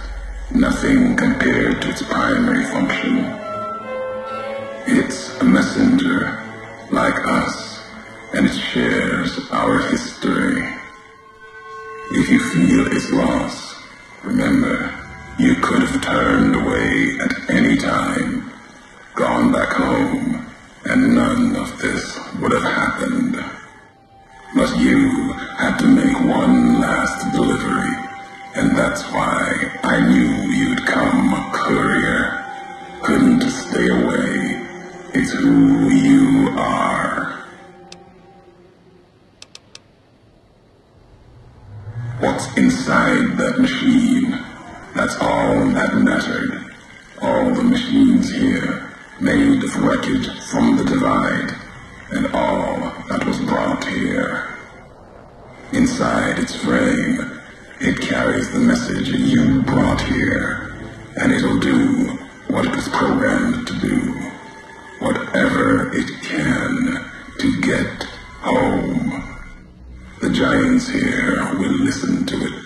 Nothing compared to its primary function. It's a messenger, like us, and it shares our history. If you feel its loss, remember, you could have turned away at any time, gone back home, and none of this would have happened. But you had to make one last delivery, and that's why I knew you'd come, courier. Couldn't stay away. It's who you are. What's inside that machine? That's all that mattered. All the machines here, made of wreckage from the divide, and all that was brought here. Inside its frame, it carries the message you brought here, and it'll do what it was programmed to do. Whatever it can to get home. The giants here will listen to it.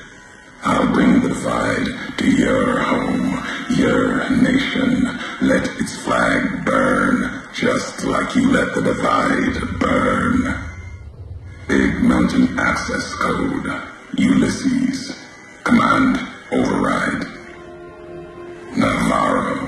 I'll bring the divide to your home, your nation. Let its flag burn, just like you let the divide burn. Big Mountain Access Code, Ulysses. Command override. Navarro.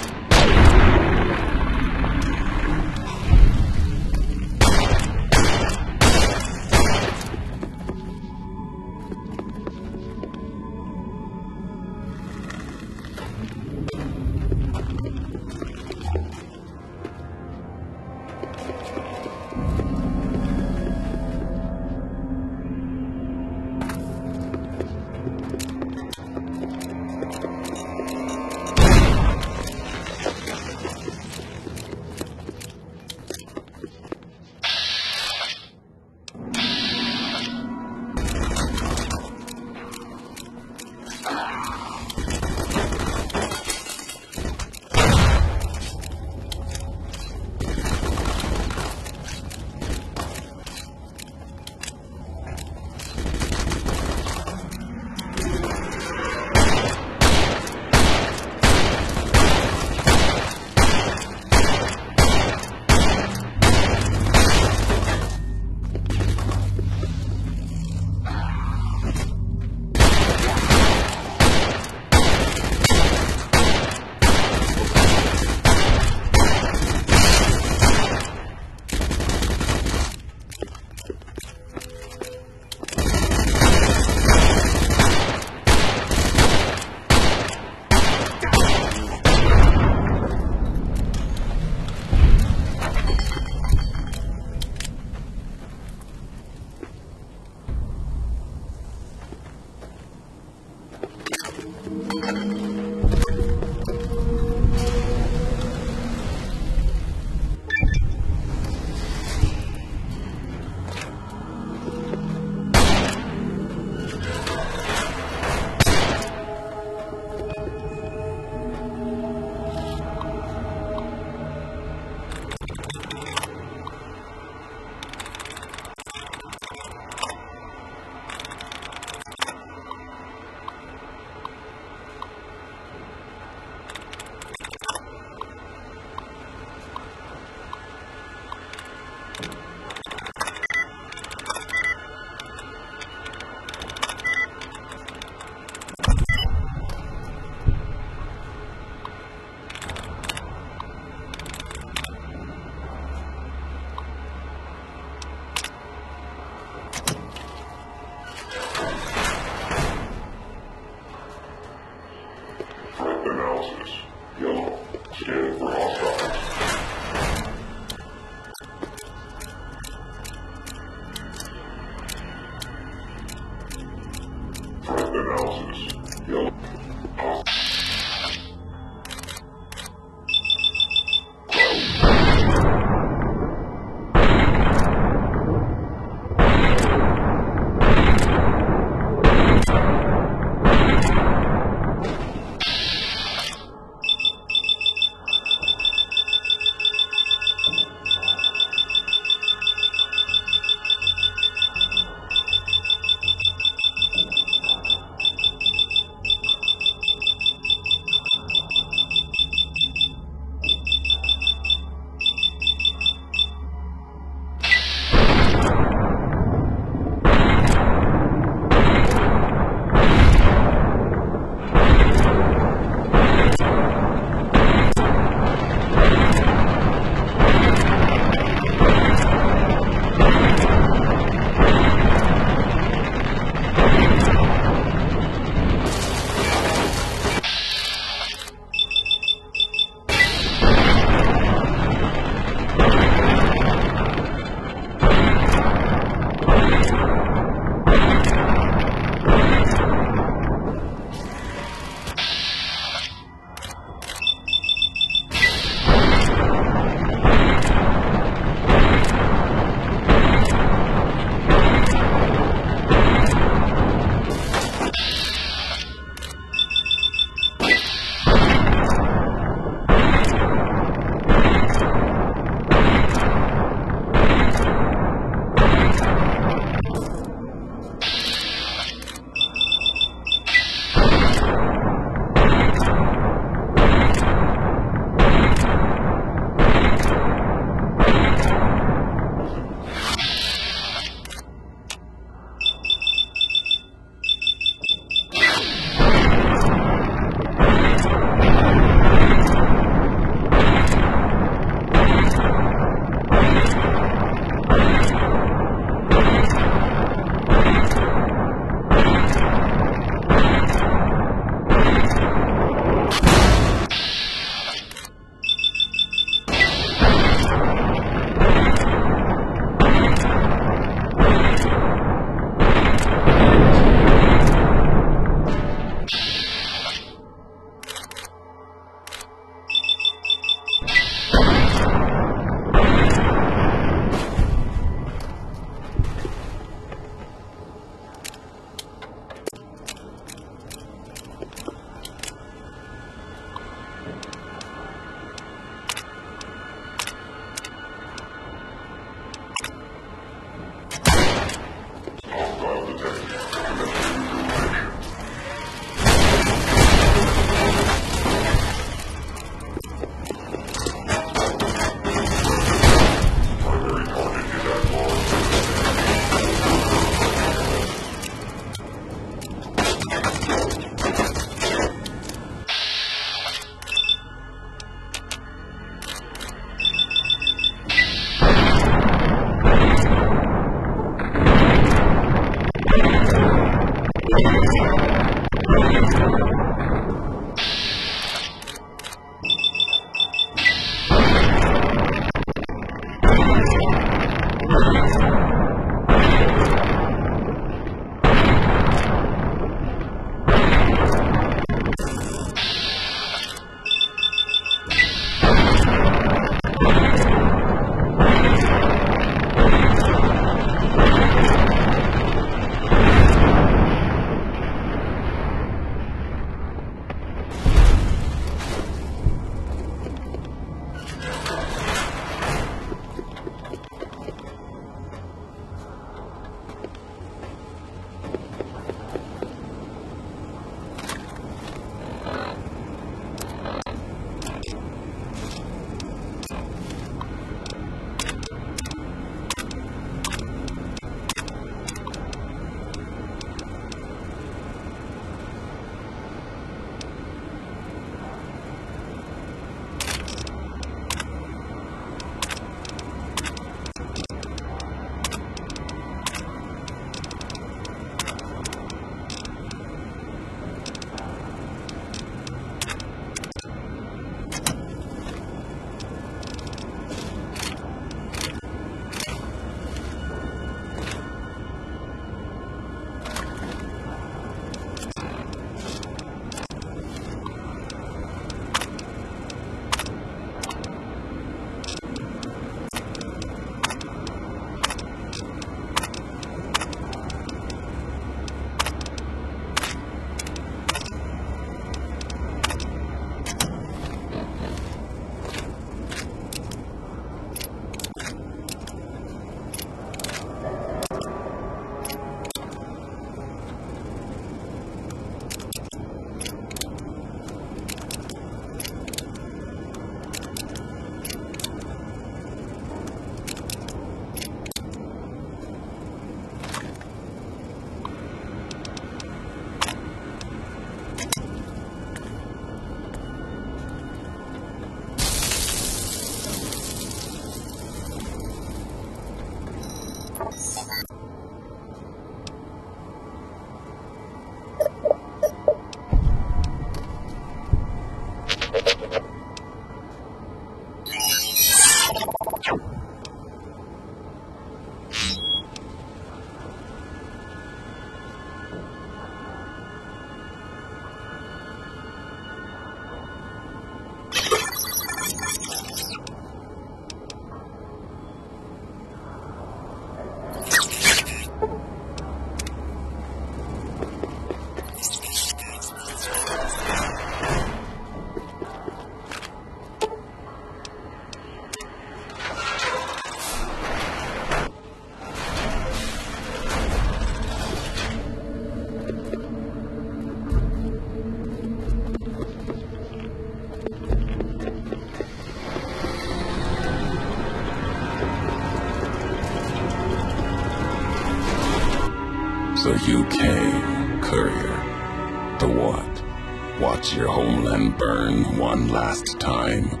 So you came, courier. To what? Watch your homeland burn one last time?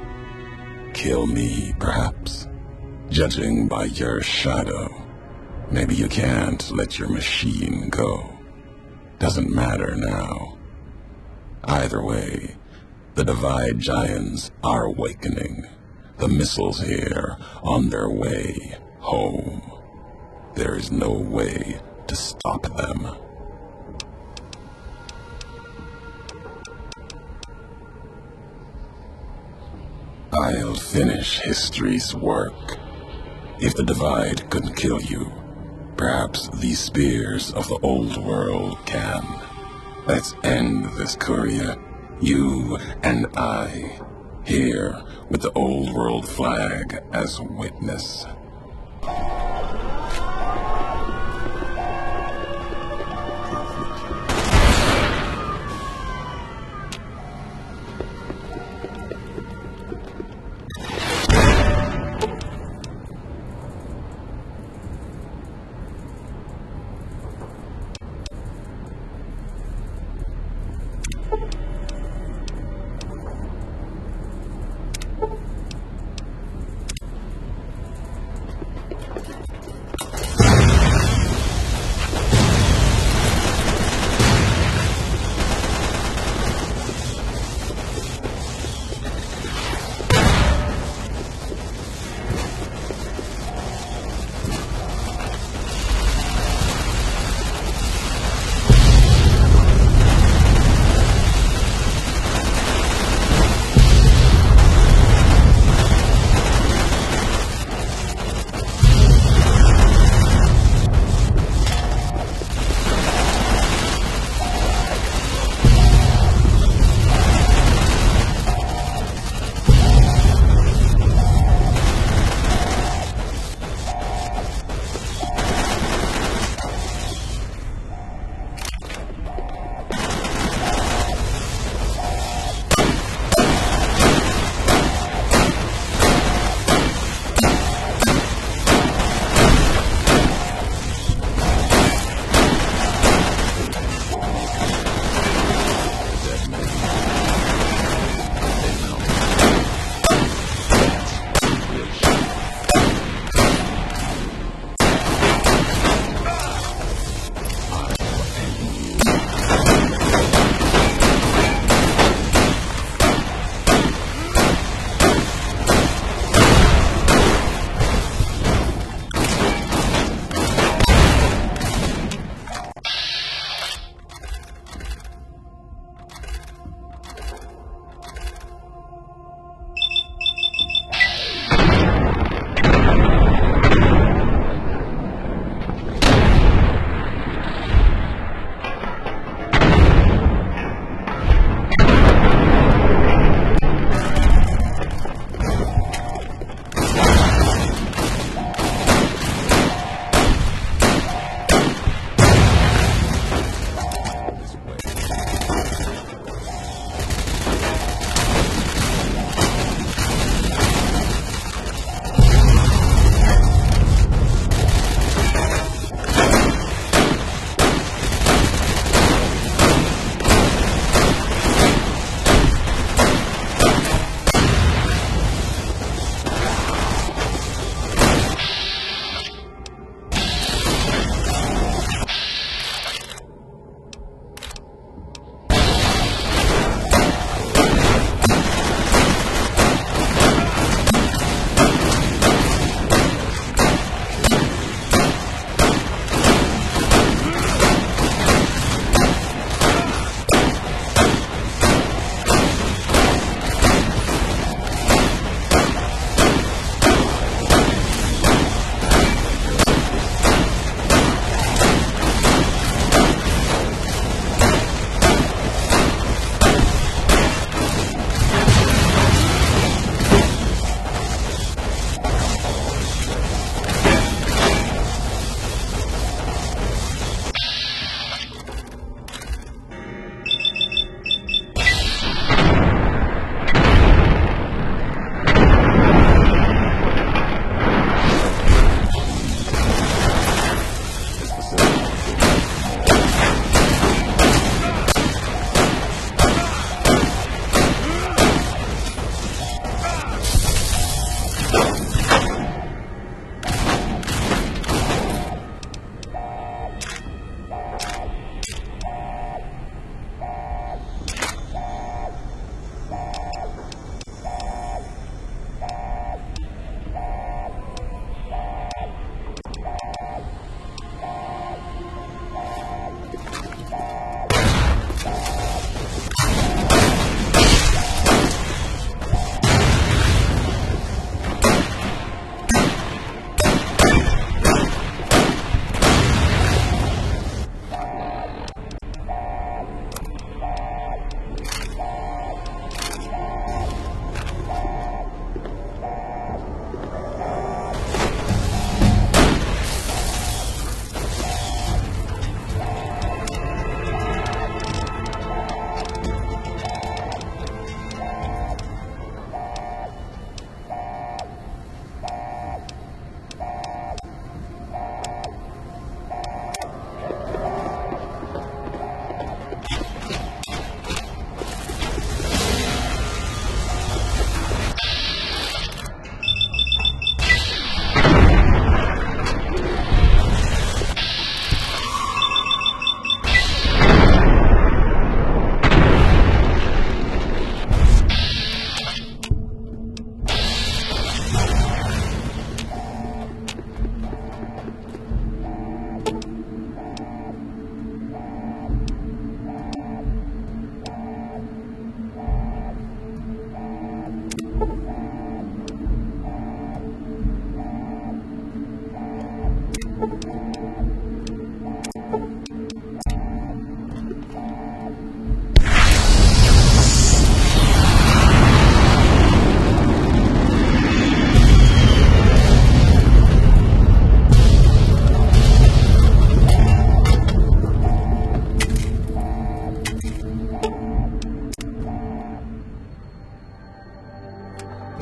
Kill me, perhaps? Judging by your shadow, maybe you can't let your machine go. Doesn't matter now. Either way, the Divide Giants are awakening. The missiles here, on their way home. There is no way to stop them. I'll finish history's work. If the Divide couldn't kill you, perhaps these spears of the old world can. Let's end this, courier. You and I, here with the old world flag as witness.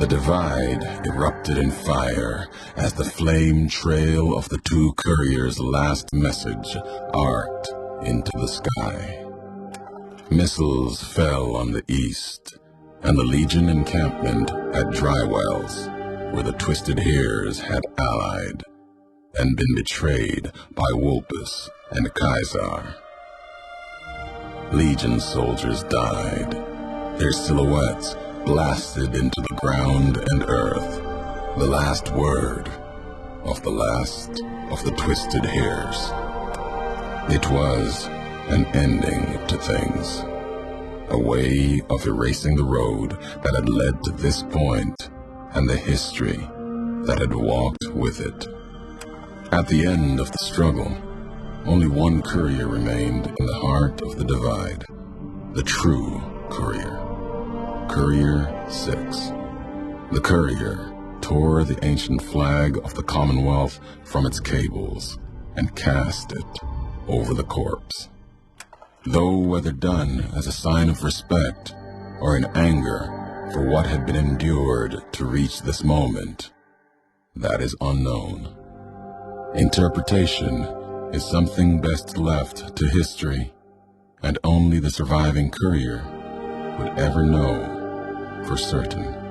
The divide erupted in fire as the flame trail of the two couriers' last message arced into the sky. Missiles fell on the east, and the Legion encampment at Drywells, where the Twisted Hares had allied and been betrayed by Wolpus and Caesar. Legion soldiers died, their silhouettes blasted into the ground and earth, the last word of the last of the Twisted Hares. It was an ending to things, a way of erasing the road that had led to this point and the history that had walked with it. At the end of the struggle, only one courier remained in the heart of the divide, the true courier. Courier 6. The courier tore the ancient flag of the Commonwealth from its cables and cast it over the corpse. Though whether done as a sign of respect or in anger for what had been endured to reach this moment, that is unknown. Interpretation is something best left to history, and only the surviving courier would ever know for certain.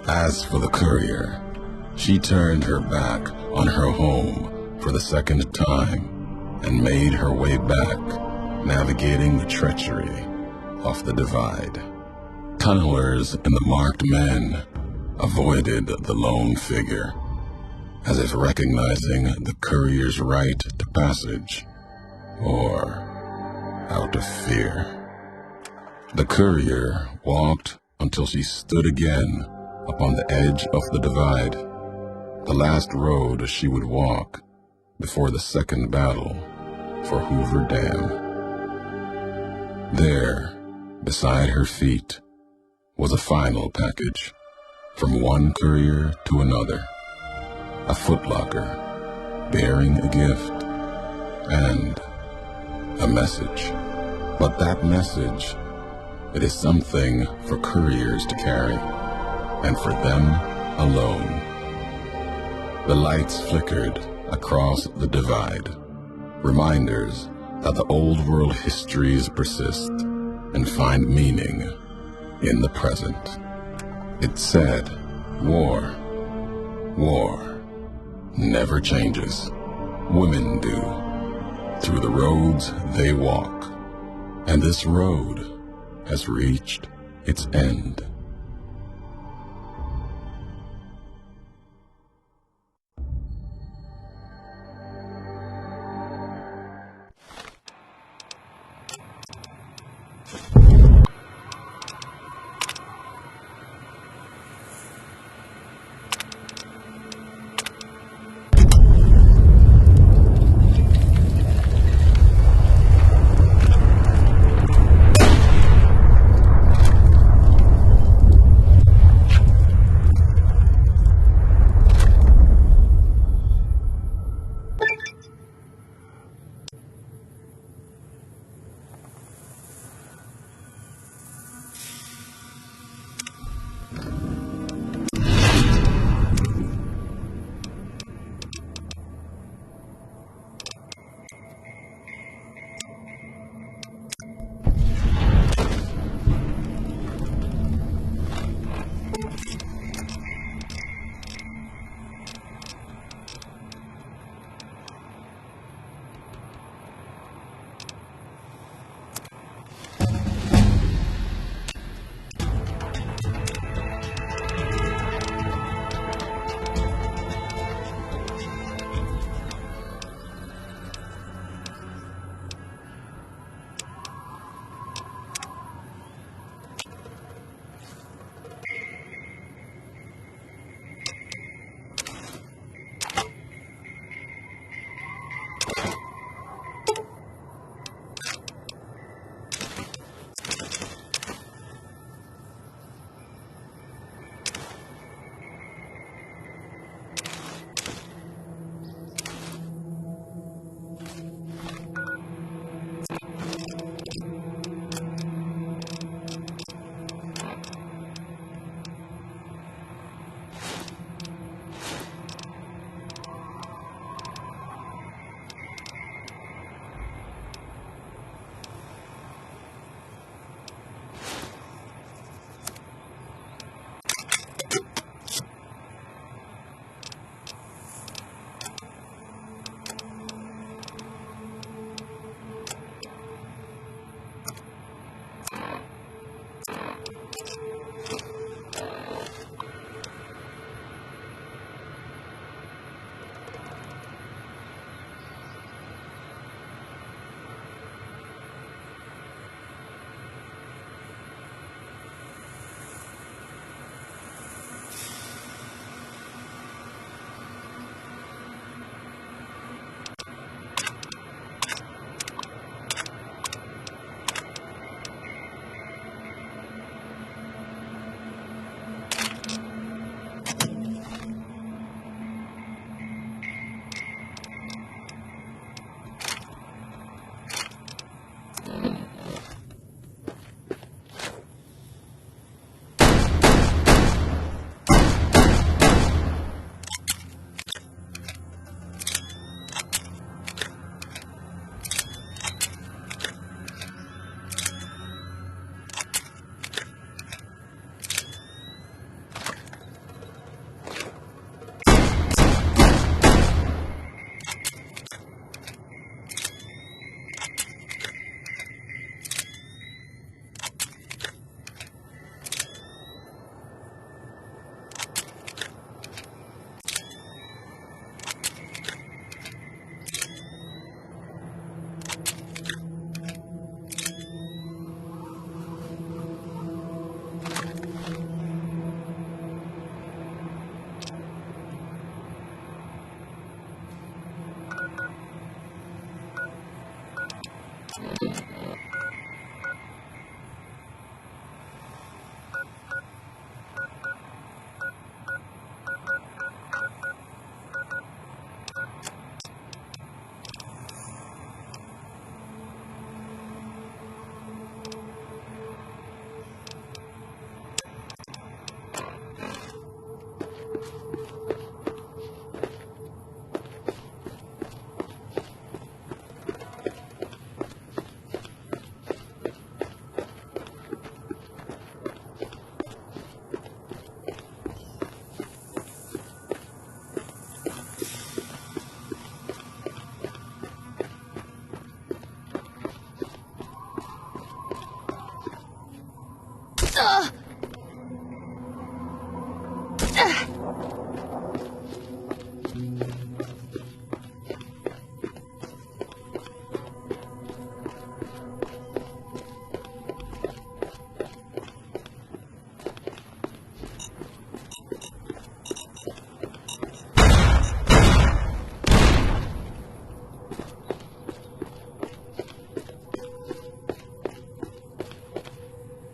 As for the courier, she turned her back on her home for the second time and made her way back, navigating the treachery of the divide. Tunnelers and the marked men avoided the lone figure, as if recognizing the courier's right to passage, or out of fear. The courier walked until she stood again upon the edge of the divide, the last road she would walk before the second battle for Hoover Dam. There, beside her feet, was a final package from one courier to another, a footlocker bearing a gift and a message. But that message, it is something for couriers to carry, and for them alone. The lights flickered across the divide, reminders that the old world histories persist and find meaning in the present. It said, war never changes. Women do, through the roads they walk, and this road has reached its end.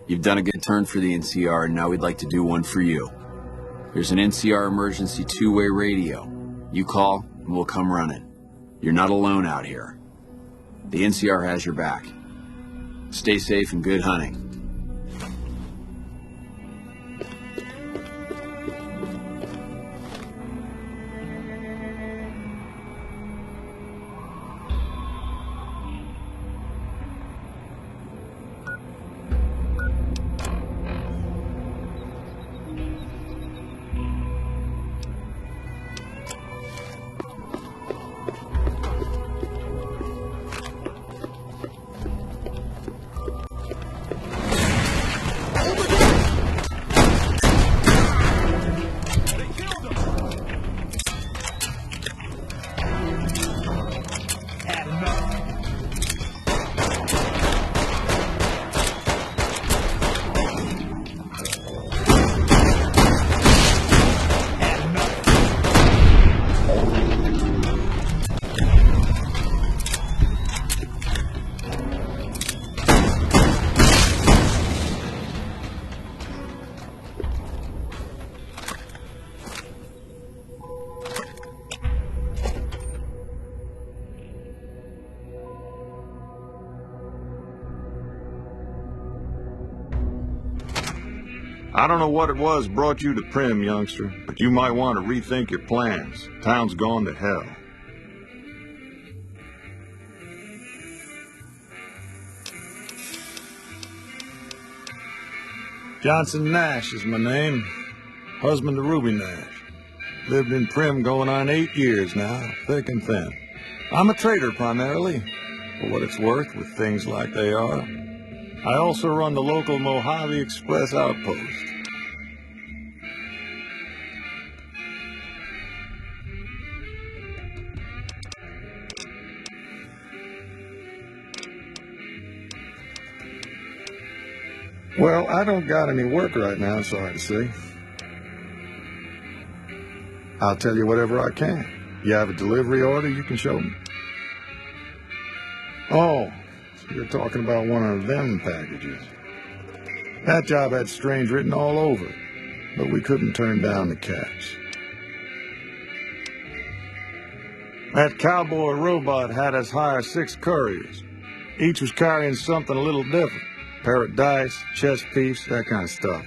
You've done a good turn for the NCR, and now we'd like to do one for you. There's an NCR emergency two-way radio. You call, and we'll come running. You're not alone out here. The NCR has your back. Stay safe and good hunting. I don't know what it was brought you to Primm, youngster, but you might want to rethink your plans. Town's gone to hell. Johnson Nash is my name. Husband to Ruby Nash. Lived in Primm going on 8 years now, thick and thin. I'm a trader primarily, for what it's worth with things like they are. I also run the local Mojave Express outpost. Well, I don't got any work right now, sorry to say. I'll tell you whatever I can. You have a delivery order you can show me? Oh, so you're talking about one of them packages. That job had Strange written all over it, but we couldn't turn down the cash. That cowboy robot had us hire 6 couriers. Each was carrying something a little different. Pair of dice, chess piece, that kind of stuff.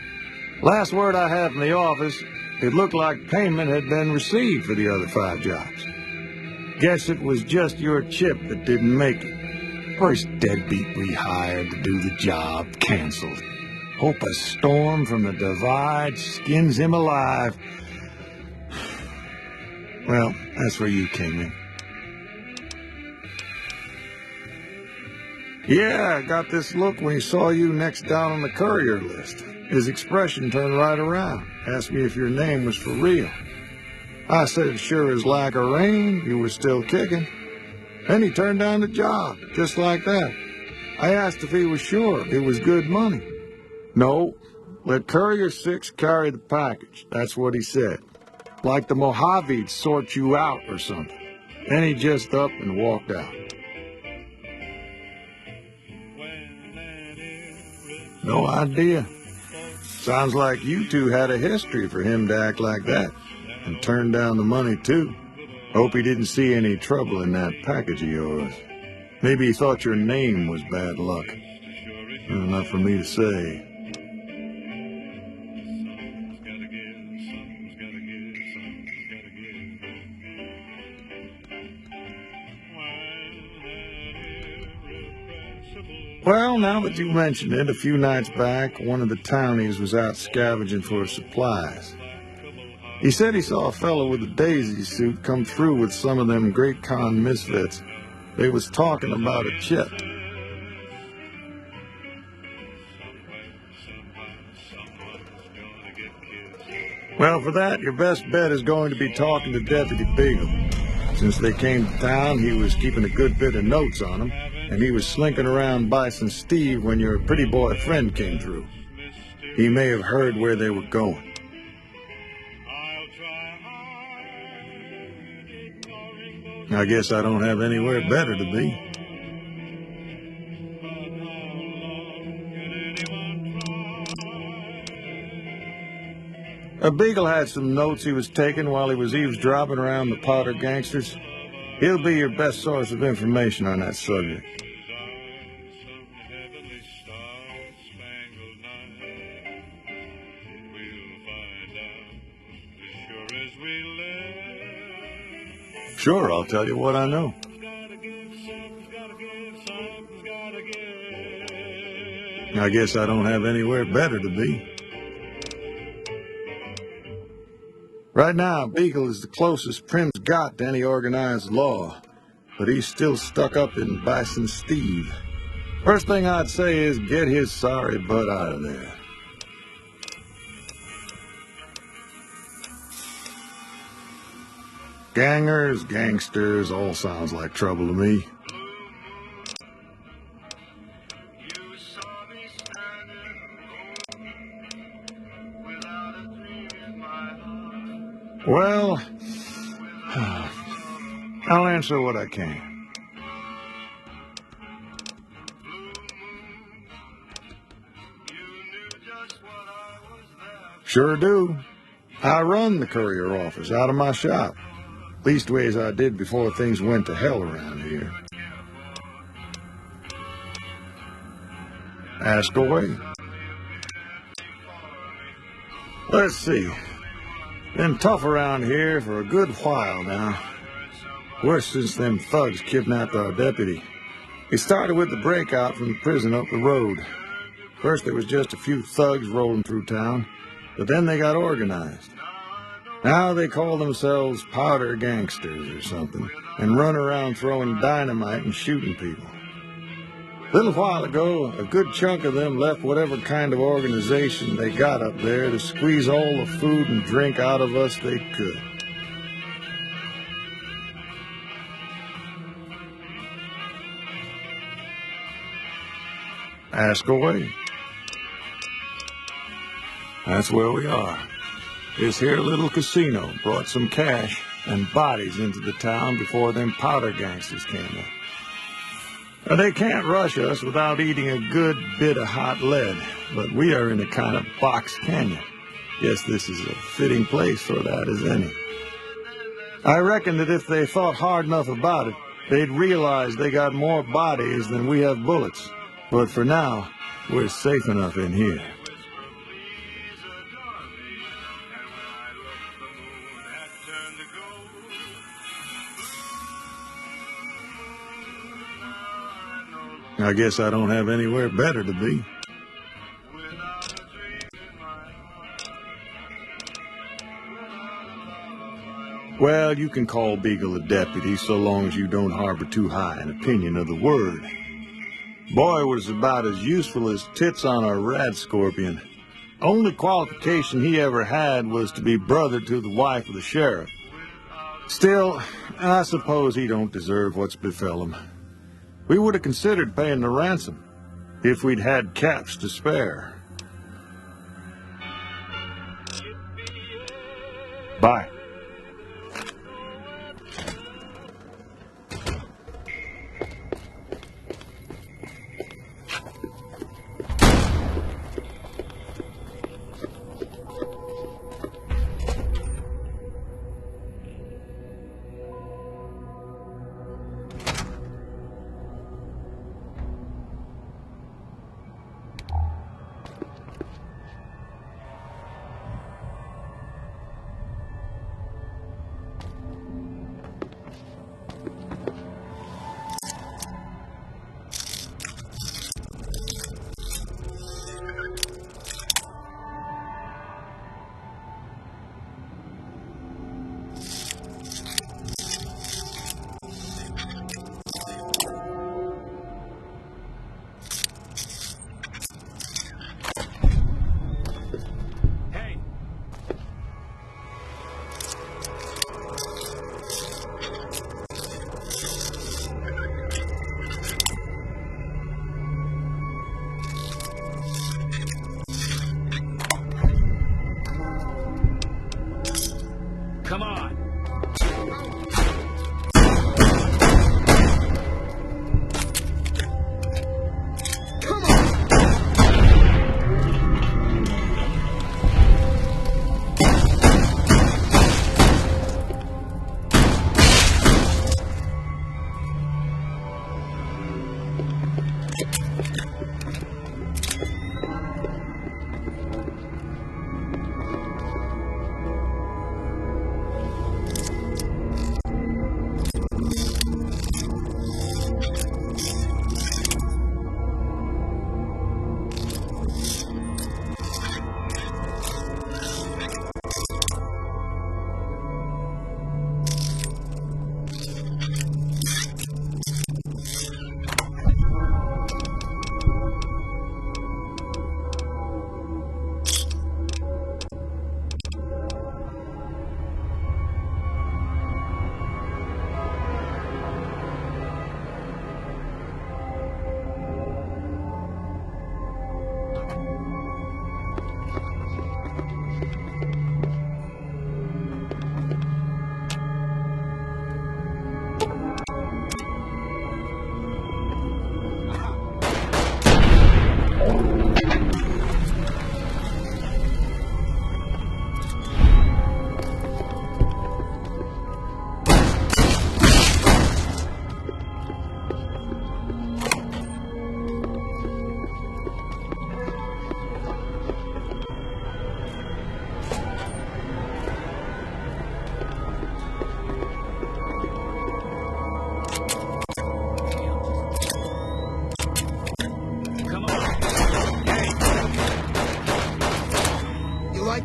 Last word I had from the office, it looked like payment had been received for the other 5 jobs. Guess it was just your chip that didn't make it. First deadbeat we hired to do the job canceled. Hope a storm from the divide skins him alive. Well, that's where you came in. Yeah, I got this look when he saw you next down on the courier list. His expression turned right around, asked me if your name was for real. I said sure as lack of rain, you were still kicking. Then he turned down the job, just like that. I asked if he was sure it was good money. No, let Courier 6 carry the package, that's what he said. Like the Mojave'd sort you out or something. Then he just up and walked out. No idea. Sounds like you two had a history for him to act like that. And turn down the money, too. Hope he didn't see any trouble in that package of yours. Maybe he thought your name was bad luck. Not for me to say. Well, now that you mention it, a few nights back, one of the townies was out scavenging for supplies. He said he saw a fellow with a daisy suit come through with some of them Great Con misfits. They was talking about a chip. Well, for that, your best bet is going to be talking to Deputy Beagle. Since they came to town, he was keeping a good bit of notes on them, and he was slinking around Bison Steve when your pretty boy friend came through. He may have heard where they were going. I guess I don't have anywhere better to be. Beagle had some notes he was taking while he was eavesdropping around the Powder gangsters. He'll be your best source of information on that subject. Sure, I'll tell you what I know. I guess I don't have anywhere better to be. Right now, Beagle is the closest Prim's got to any organized law, but he's still stuck up in Bison Steve. First thing I'd say is get his sorry butt out of there. Gangers, gangsters, all sounds like trouble to me. Well, I'll answer what I can. Sure do. I run the courier office out of my shop. Leastways I did before things went to hell around here. Ask away. Let's see. Been tough around here for a good while now. Worse since them thugs kidnapped our deputy. It started with the breakout from the prison up the road. First there was just a few thugs rolling through town, but then they got organized. Now they call themselves Powder Gangsters or something, and run around throwing dynamite and shooting people. A little while ago, a good chunk of them left whatever kind of organization they got up there to squeeze all the food and drink out of us they could. Ask away. That's where we are. This here little casino brought some cash and bodies into the town before them Powder gangsters came in. Now, they can't rush us without eating a good bit of hot lead, but we are in a kind of box canyon. Guess this is a fitting place for that as any. I reckon that if they thought hard enough about it, they'd realize they got more bodies than we have bullets. But for now, we're safe enough in here. I guess I don't have anywhere better to be. Well, you can call Beagle a deputy so long as you don't harbor too high an opinion of the word. Boy was about as useful as tits on a rad scorpion. Only qualification he ever had was to be brother to the wife of the sheriff. Still, I suppose he don't deserve what's befell him. We would have considered paying the ransom if we'd had caps to spare. Bye. Come on.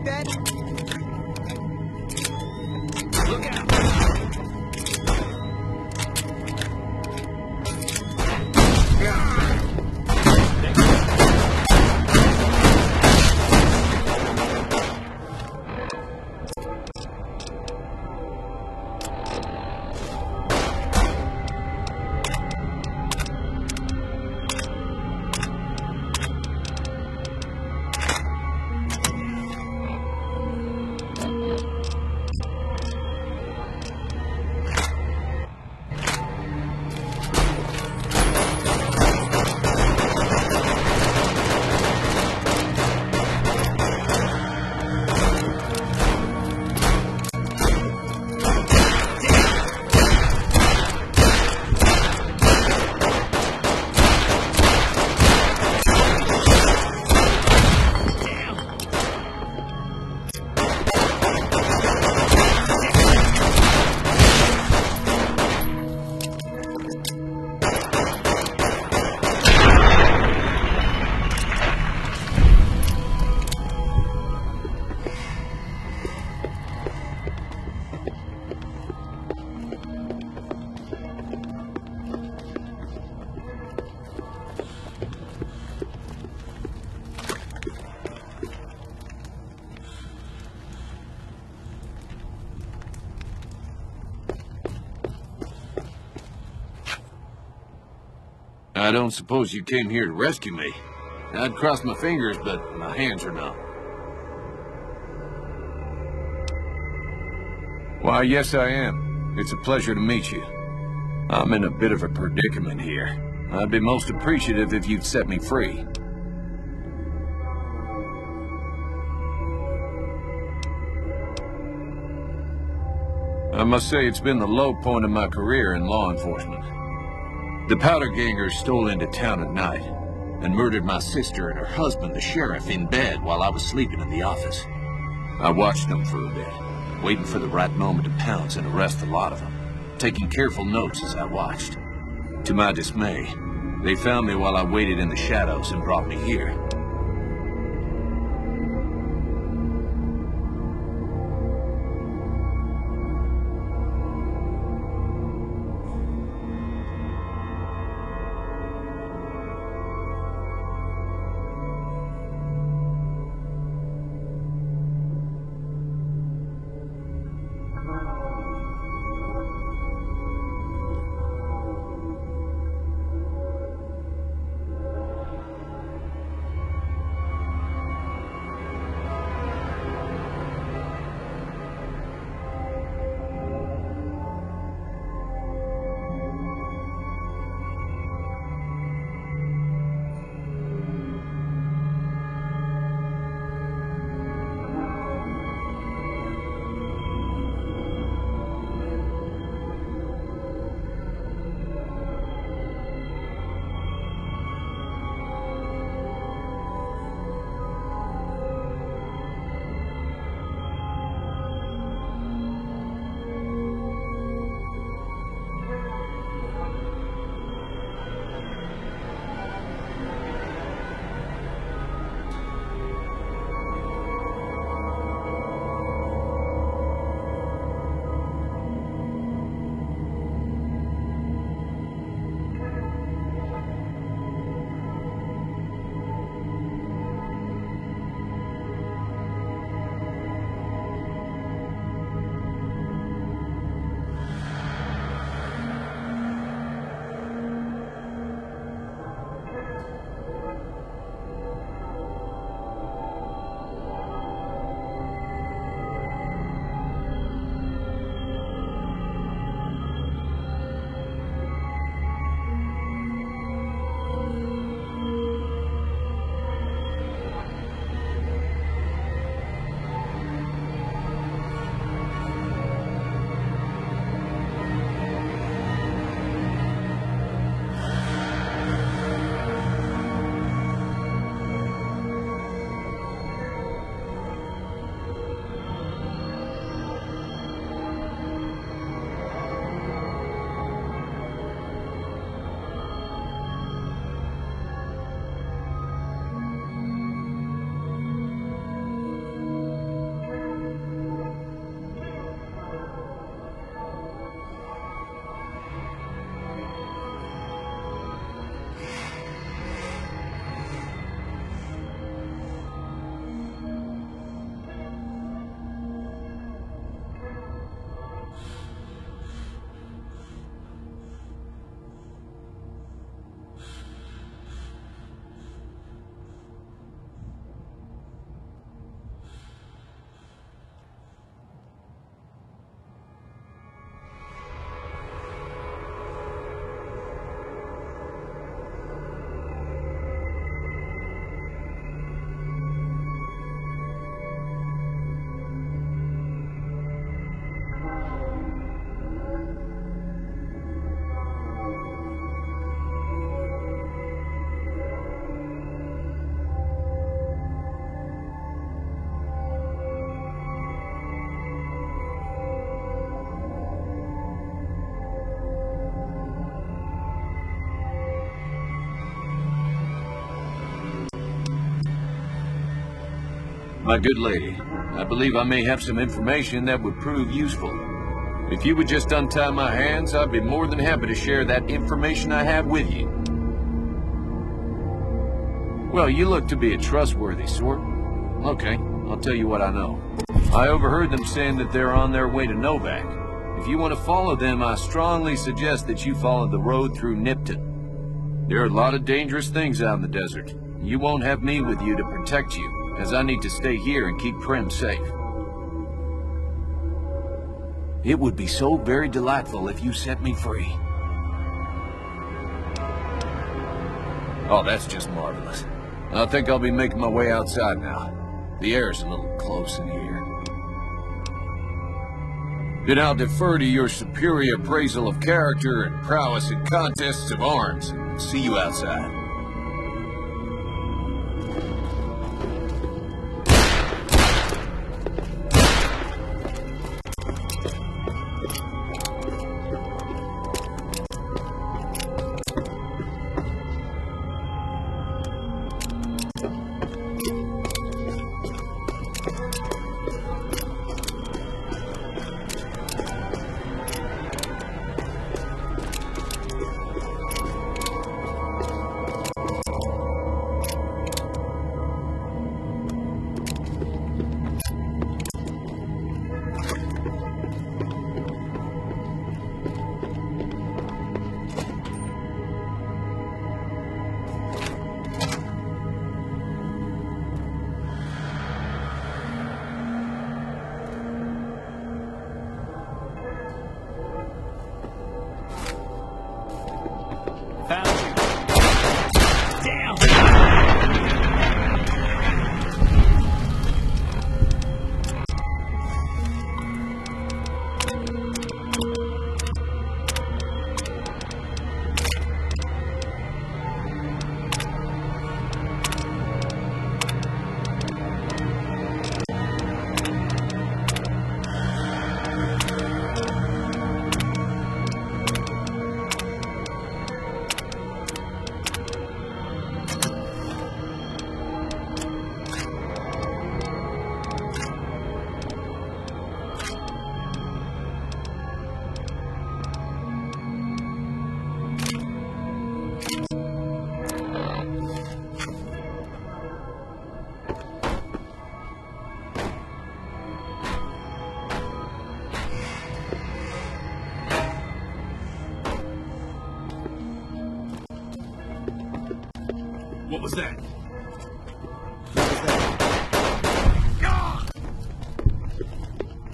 that? Look out! I don't suppose you came here to rescue me. I'd cross my fingers, but my hands are numb. Why, yes I am. It's a pleasure to meet you. I'm in a bit of a predicament here. I'd be most appreciative if you'd set me free. I must say it's been the low point of my career in law enforcement. The Powder Gangers stole into town at night and murdered my sister and her husband, the sheriff, in bed while I was sleeping in the office. I watched them for a bit, waiting for the right moment to pounce and arrest the lot of them, taking careful notes as I watched. To my dismay, they found me while I waited in the shadows and brought me here. My good lady, I believe I may have some information that would prove useful. If you would just untie my hands, I'd be more than happy to share that information I have with you. Well, you look to be a trustworthy sort. Okay, I'll tell you what I know. I overheard them saying that they're on their way to Novak. If you want to follow them, I strongly suggest that you follow the road through Nipton. There are a lot of dangerous things out in the desert. You won't have me with you to protect you, as I need to stay here and keep Primm safe. It would be so very delightful if you set me free. Oh, that's just marvelous. I think I'll be making my way outside now. The air's a little close in here. Then I'll defer to your superior appraisal of character and prowess in contests of arms. See you outside. What was that?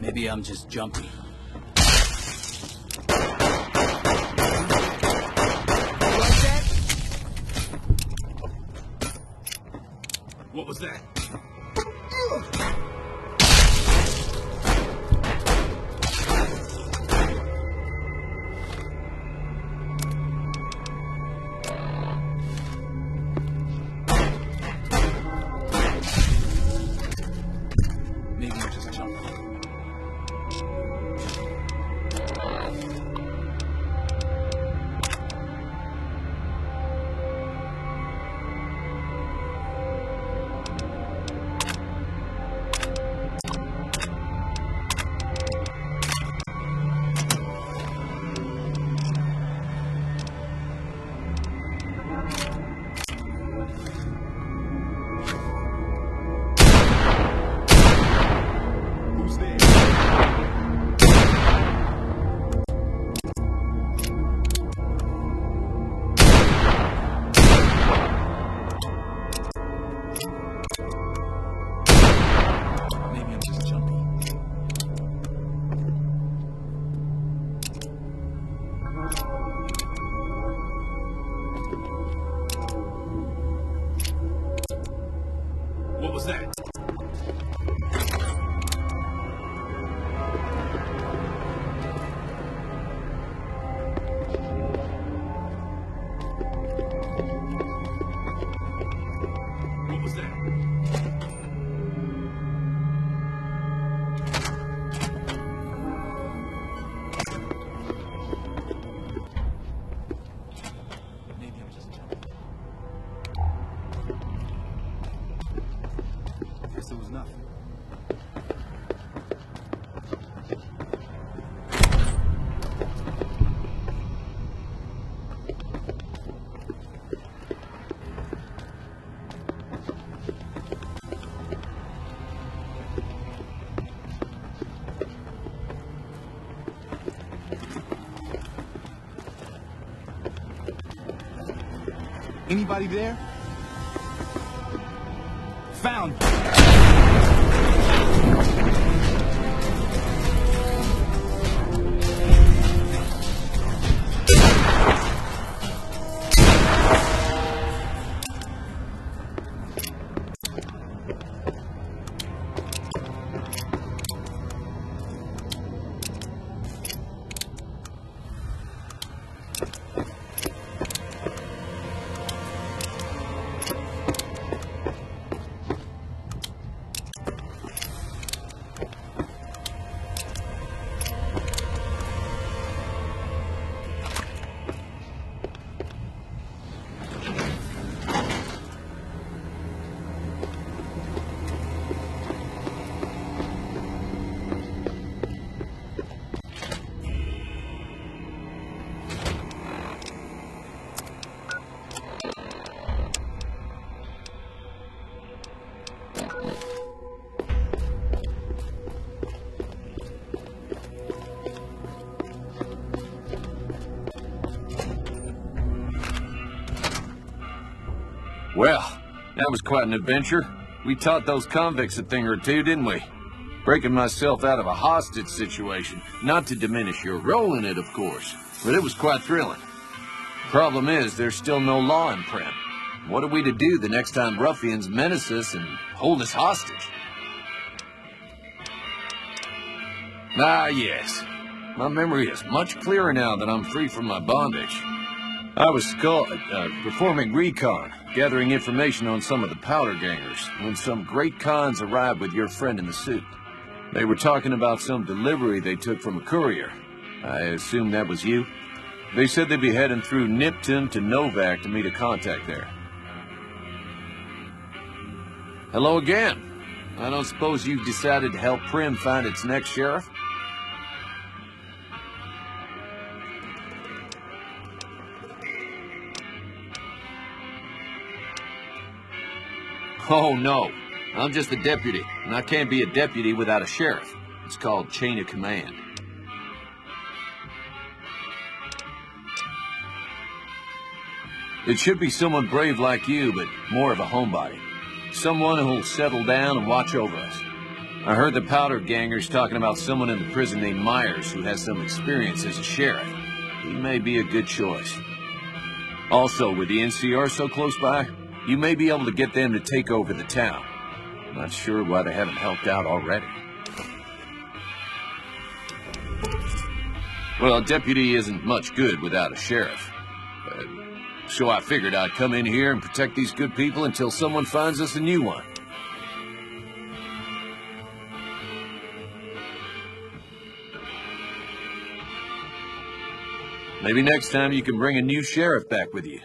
Maybe I'm just jumpy. What was that? Maybe I'm just jumpy. What was that? What was that? Maybe I'm just jumping. Guess it was nothing. Anybody there? Found. Well, that was quite an adventure. We taught those convicts a thing or two, didn't we? Breaking myself out of a hostage situation. Not to diminish your role in it, of course, but it was quite thrilling. Problem is, there's still no law in Primm. What are we to do the next time ruffians menace us and hold us hostage? Ah, yes. My memory is much clearer now that I'm free from my bondage. I was performing recon, gathering information on some of the powder gangers, when some great cons arrived with your friend in the suit. They were talking about some delivery they took from a courier. I assume that was you? They said they'd be heading through Nipton to Novak to meet a contact there. Hello again. I don't suppose you've decided to help Primm find its next sheriff? Oh, no. I'm just a deputy, and I can't be a deputy without a sheriff. It's called chain of command. It should be someone brave like you, but more of a homebody. Someone who'll settle down and watch over us. I heard the powder gangers talking about someone in the prison named Myers who has some experience as a sheriff. He may be a good choice. Also, with the NCR so close by, you may be able to get them to take over the town. Not sure why they haven't helped out already. Well, a deputy isn't much good without a sheriff. So I figured I'd come in here and protect these good people until someone finds us a new one. Maybe next time you can bring a new sheriff back with you.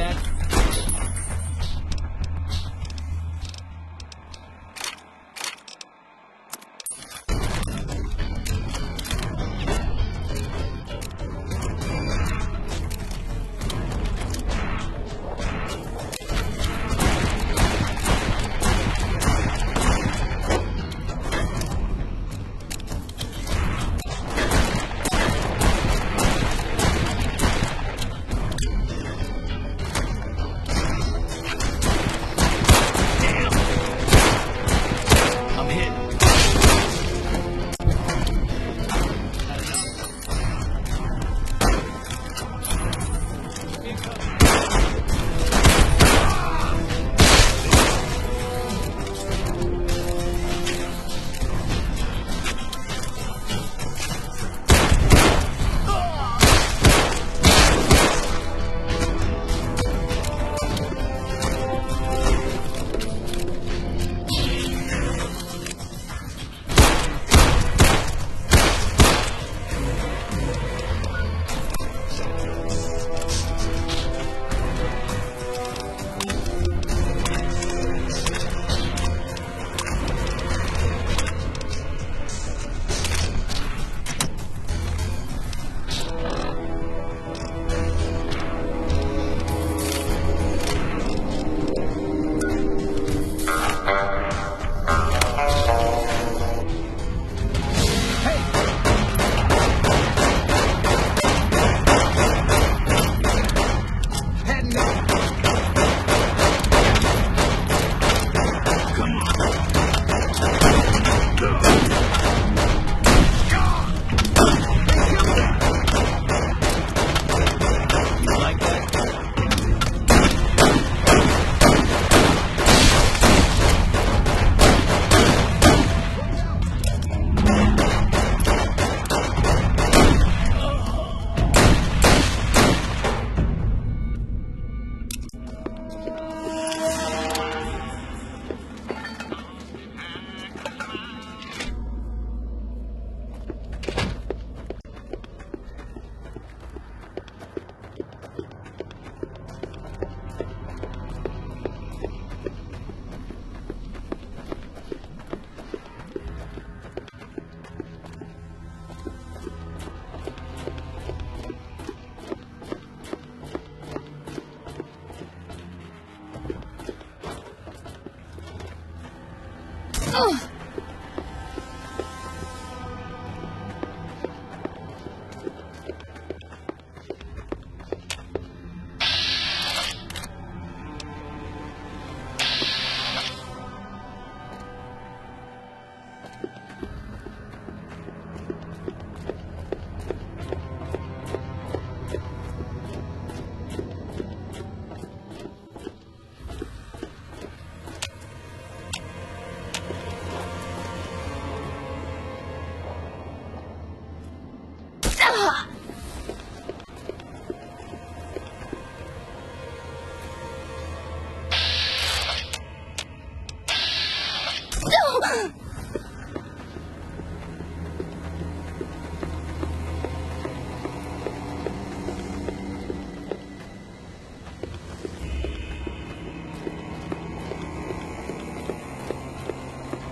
bad.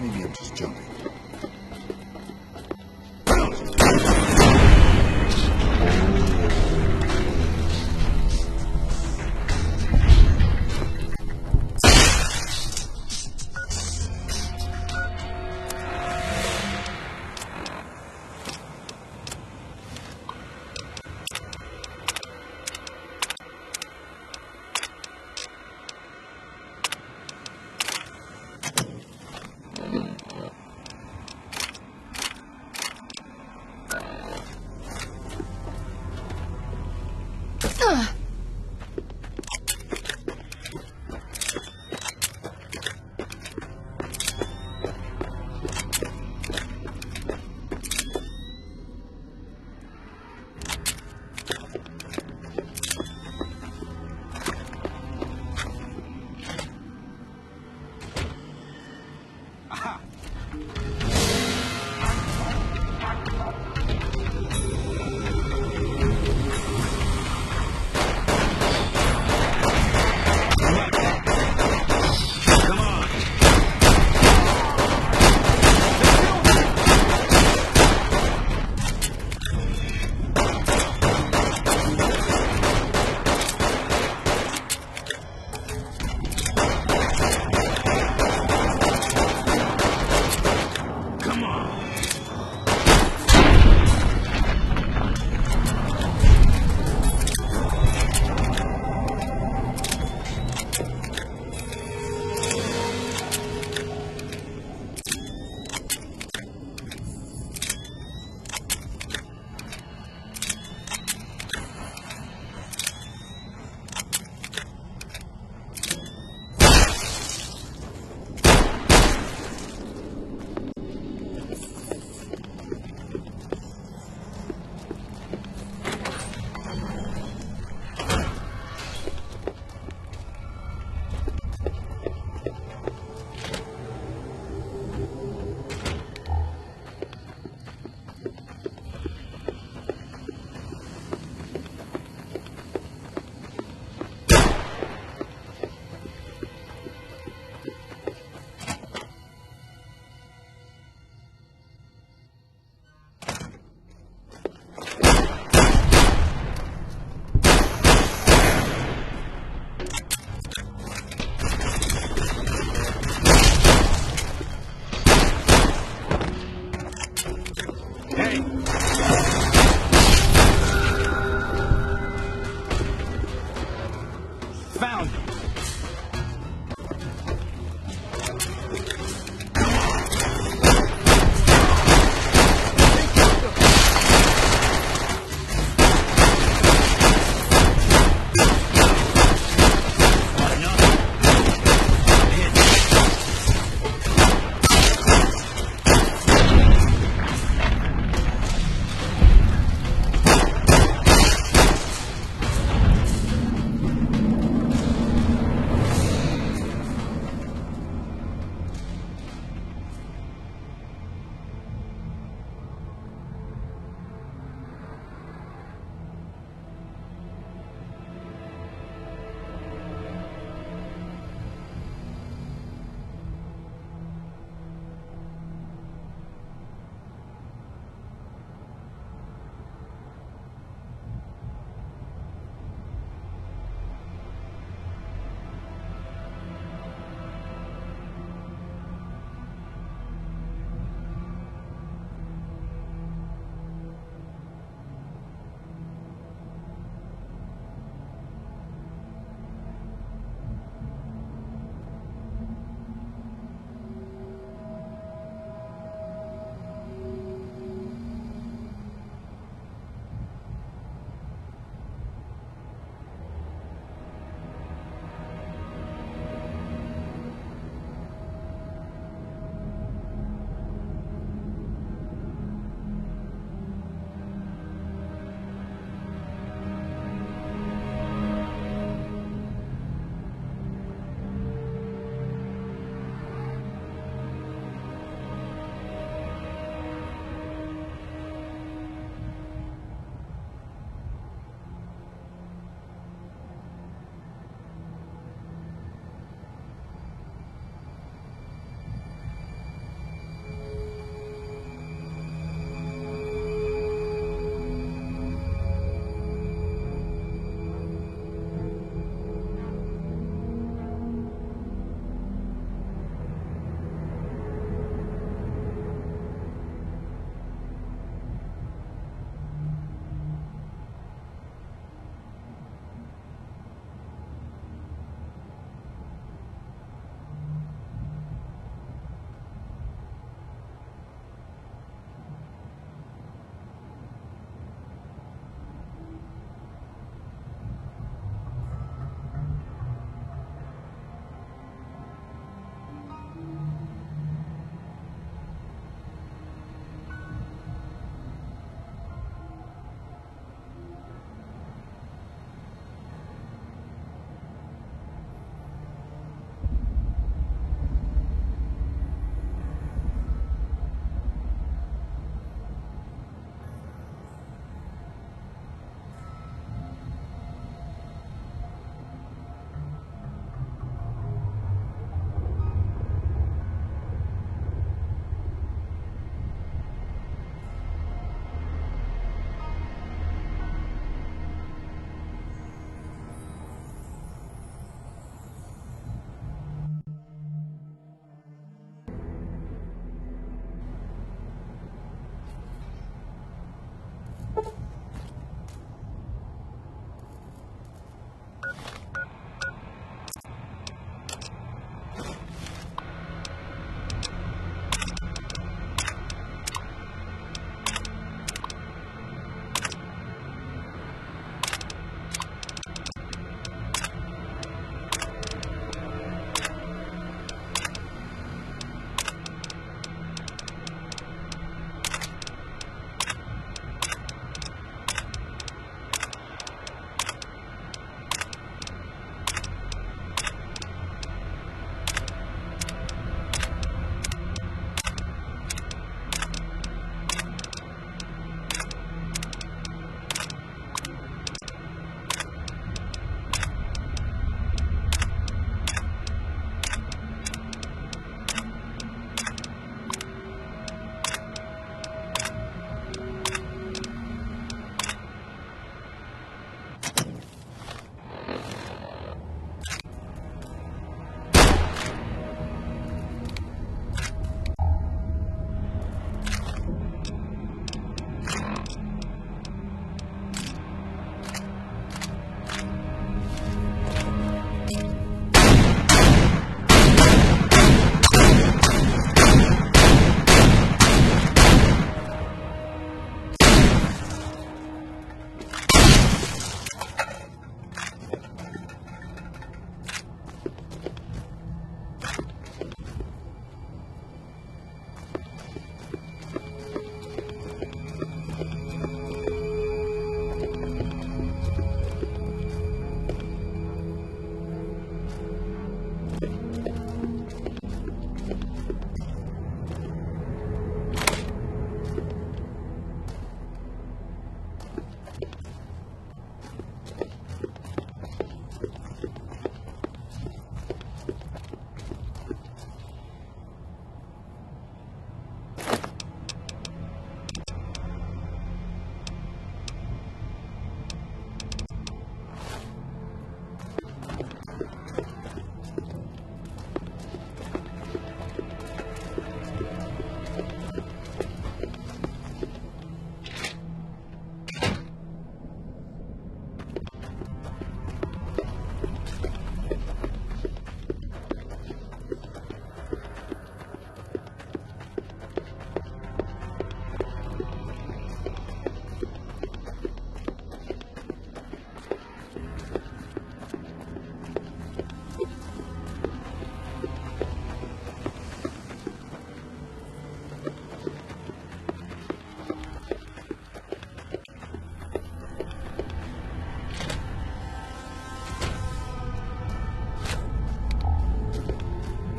Maybe I'm just jumping.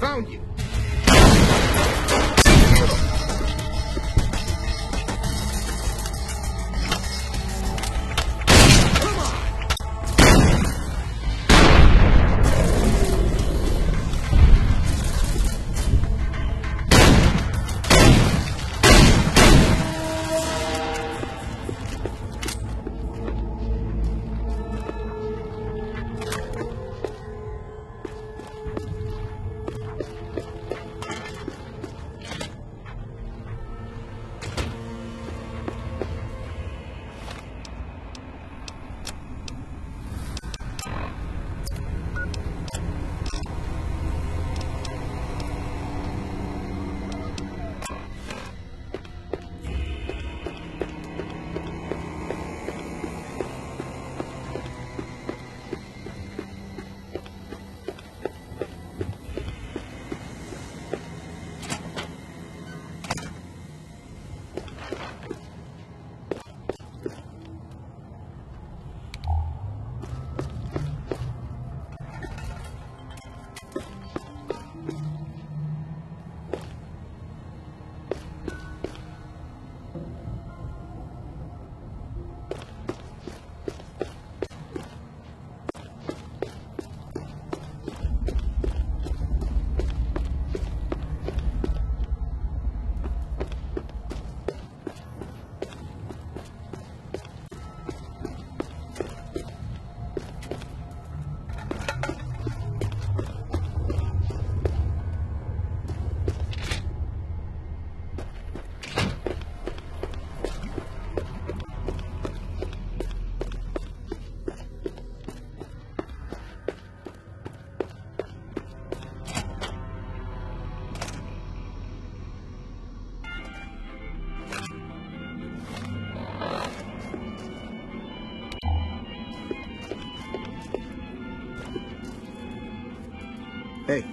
found you. Hey.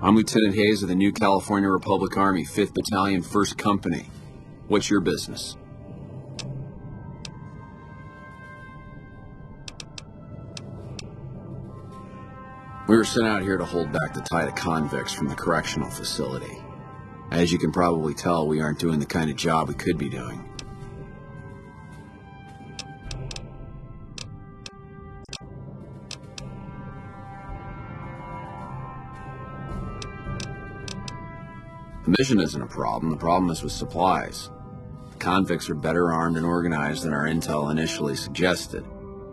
I'm Lieutenant Hayes of the New California Republic Army, 5th Battalion, 1st Company. What's your business? We were sent out here to hold back the tide of convicts from the correctional facility. As you can probably tell, we aren't doing the kind of job we could be doing. The mission isn't a problem. The problem is with supplies. Convicts are better armed and organized than our intel initially suggested.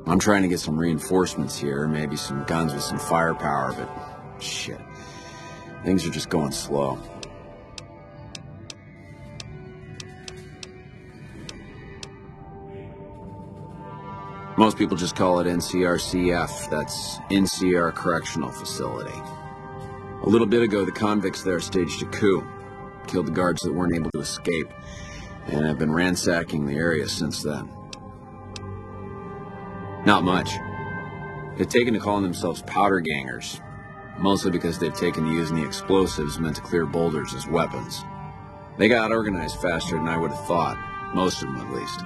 I'm trying to get some reinforcements here, maybe some guns with some firepower, but shit. Things are just going slow. Most people just call it NCRCF. That's NCR Correctional Facility. A little bit ago, the convicts there staged a coup. Killed the guards that weren't able to escape, and have been ransacking the area since then. Not much. They've taken to calling themselves powder gangers, mostly because they've taken to using the explosives meant to clear boulders as weapons. They got organized faster than I would have thought, most of them at least.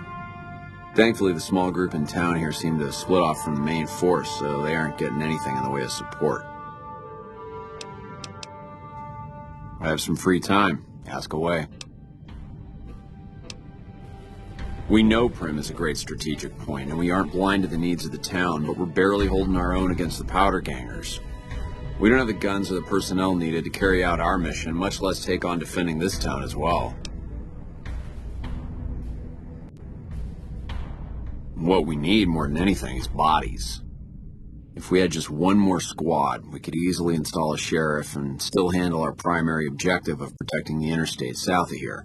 Thankfully, the small group in town here seem to have split off from the main force, so they aren't getting anything in the way of support. I have some free time. Ask away. We know Prim is a great strategic point, and we aren't blind to the needs of the town, but we're barely holding our own against the powder gangers. We don't have the guns or the personnel needed to carry out our mission, much less take on defending this town as well. What we need more than anything is bodies. If we had just one more squad, we could easily install a sheriff and still handle our primary objective of protecting the interstate south of here.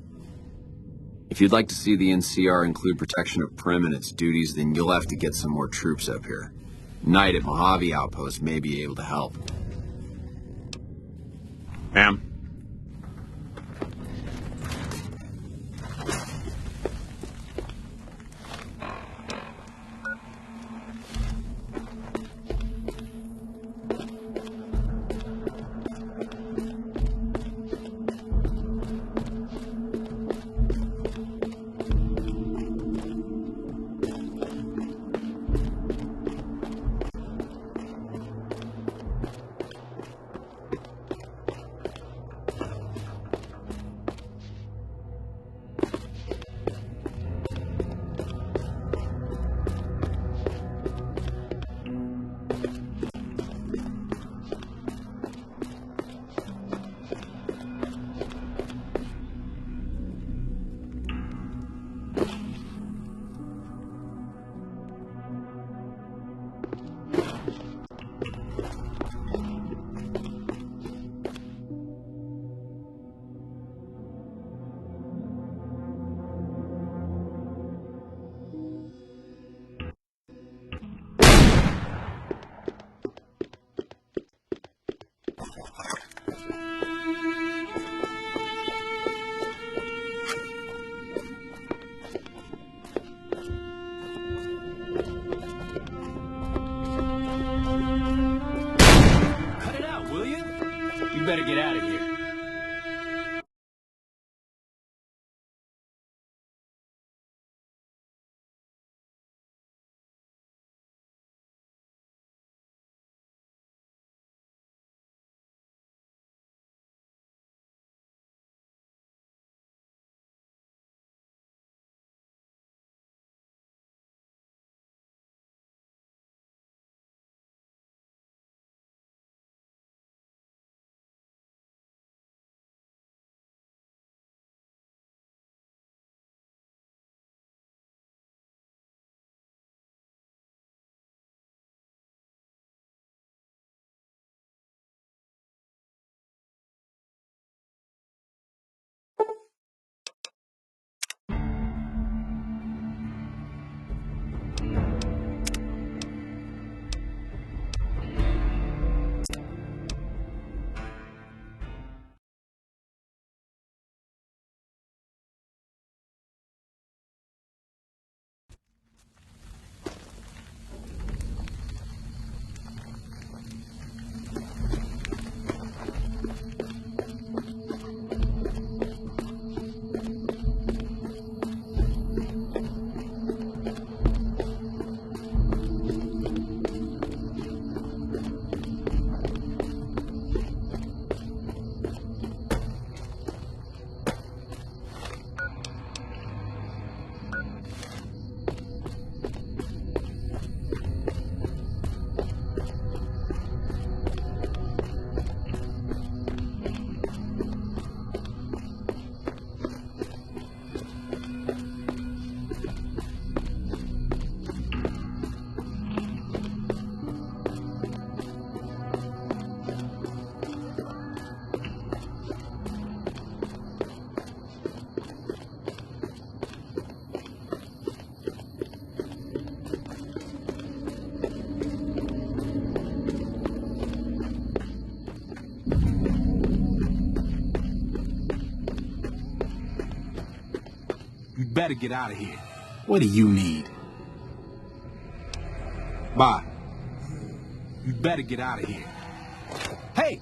If you'd like to see the NCR include protection of Prim and its duties, then you'll have to get some more troops up here. Knight at Mojave Outpost may be able to help. Ma'am? Better get out of here. Better get out of here. What do you need? Bye. You better get out of here. Hey!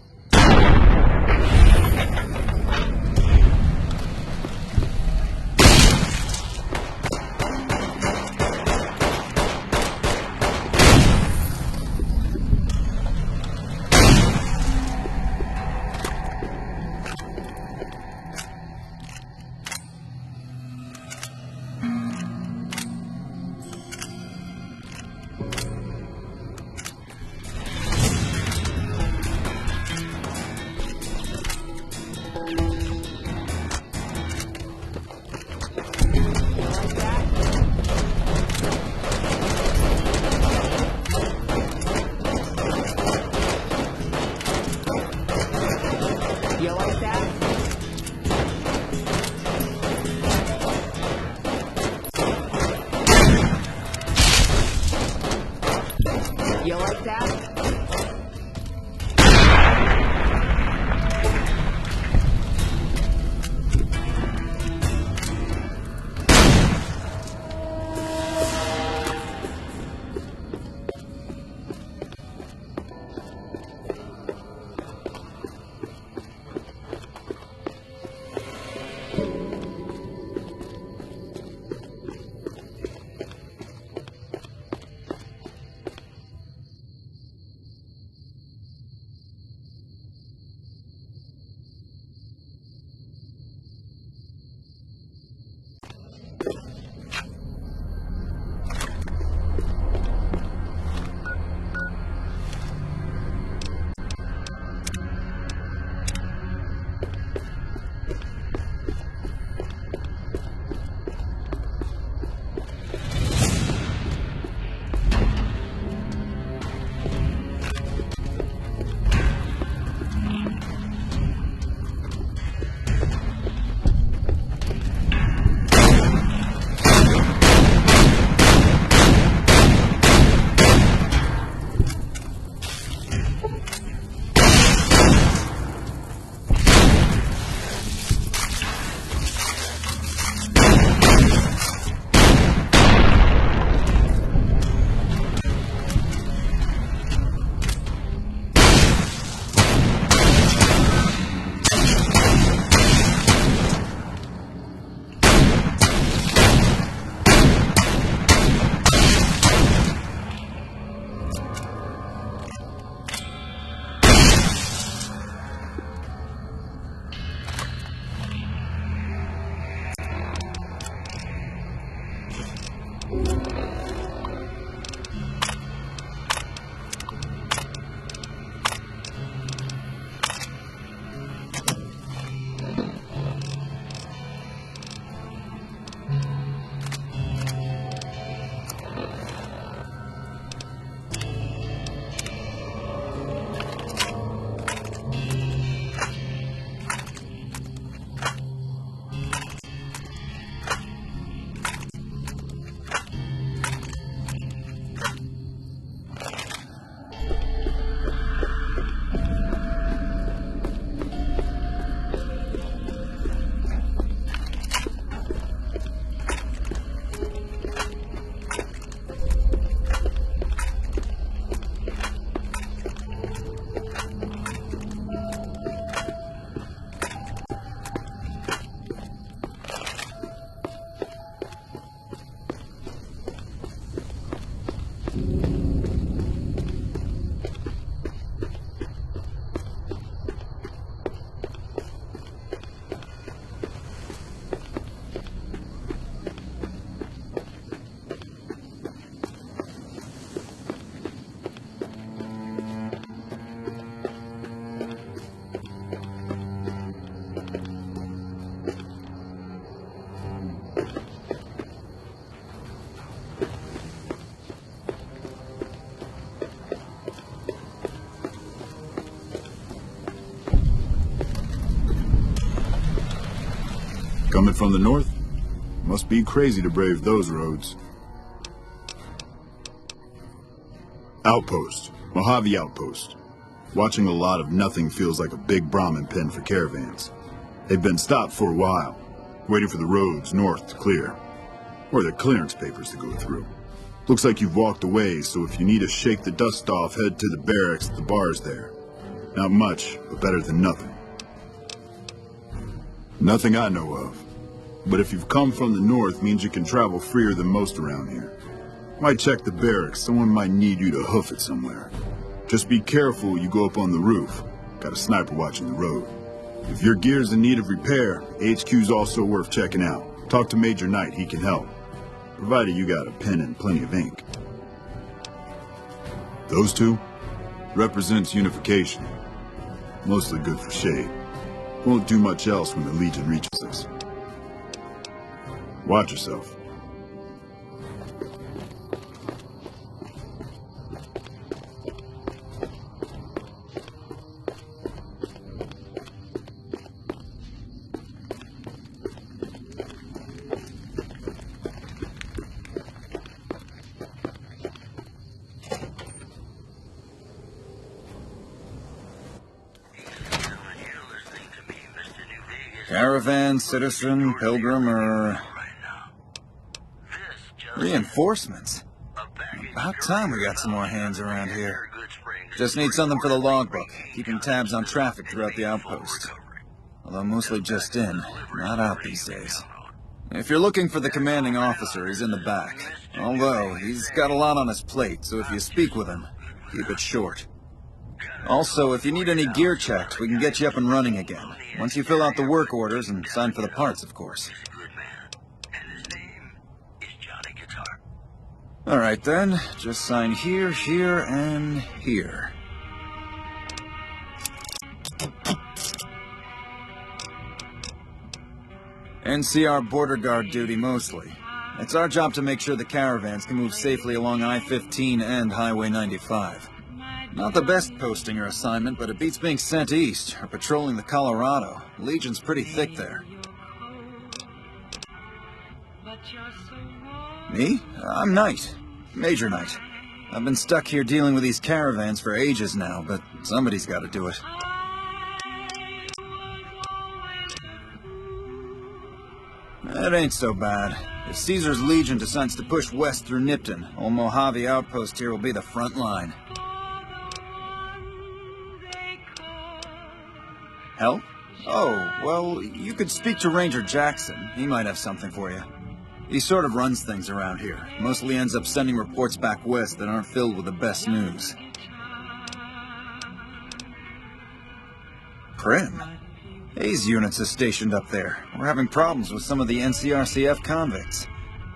Coming from the north? Must be crazy to brave those roads. Outpost. Mojave Outpost. Watching a lot of nothing feels like a big Brahmin pen for caravans. They've been stopped for a while, waiting for the roads north to clear. Or their clearance papers to go through. Looks like you've walked away, so if you need to shake the dust off, head to the barracks at the bars there. Not much, but better than nothing. Nothing I know of. But if you've come from the north, means you can travel freer than most around here. Might check the barracks, someone might need you to hoof it somewhere. Just be careful you go up on the roof. Got a sniper watching the road. If your gear's in need of repair, HQ's also worth checking out. Talk to Major Knight, he can help. Provided you got a pen and plenty of ink. Those two? Represents unification. Mostly good for shade. Won't do much else when the Legion reaches us. Watch yourself. Caravan, citizen, pilgrim, or... Reinforcements? About time we got some more hands around here. Just need something for the logbook, keeping tabs on traffic throughout the outpost. Although mostly just in, not out these days. If you're looking for the commanding officer, he's in the back. Although, he's got a lot on his plate, so if you speak with him, keep it short. Also, if you need any gear checked, we can get you up and running again. Once you fill out the work orders and sign for the parts, of course. Alright then, just sign here, here, and here. NCR border guard duty mostly. It's our job to make sure the caravans can move safely along I-15 and Highway 95. Not the best posting or assignment, but it beats being sent east, or patrolling the Colorado. Legion's pretty thick there. Me? I'm Knight. Major Knight. I've been stuck here dealing with these caravans for ages now, but somebody's got to do it. It ain't so bad. If Caesar's Legion decides to push west through Nipton, old Mojave Outpost here will be the front line. Help? Oh, well, you could speak to Ranger Jackson. He might have something for you. He sort of runs things around here. Mostly ends up sending reports back west that aren't filled with the best news. Prim? Hayes units is stationed up there. We're having problems with some of the NCRCF convicts.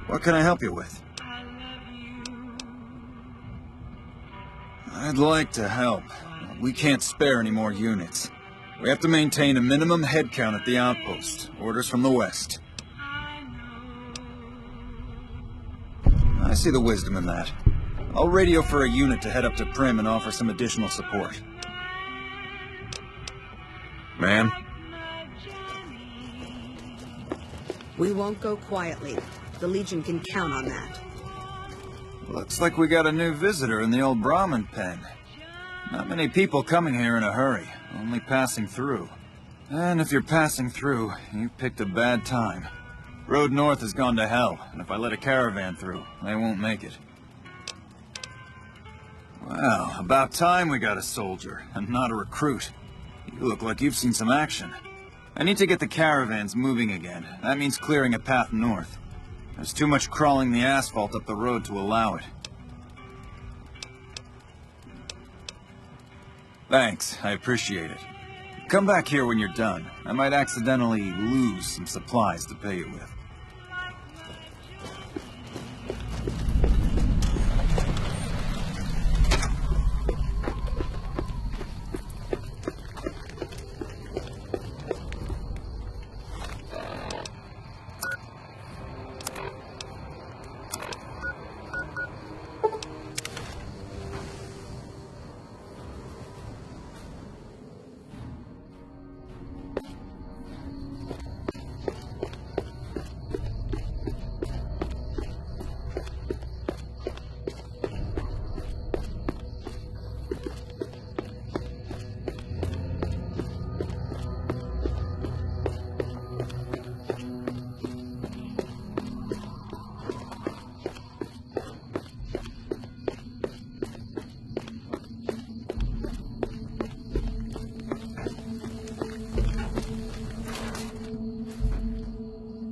What can I help you with? I'd like to help. We can't spare any more units. We have to maintain a minimum head count at the outpost. Orders from the west. I see the wisdom in that. I'll radio for a unit to head up to Prim and offer some additional support. Ma'am? We won't go quietly. The Legion can count on that. Looks like we got a new visitor in the old Brahmin pen. Not many people coming here in a hurry, only passing through. And if you're passing through, you picked a bad time. Road north has gone to hell, and if I let a caravan through, they won't make it. Well, about time we got a soldier, and not a recruit. You look like you've seen some action. I need to get the caravans moving again. That means clearing a path north. There's too much crawling the asphalt up the road to allow it. Thanks, I appreciate it. Come back here when you're done. I might accidentally lose some supplies to pay you with.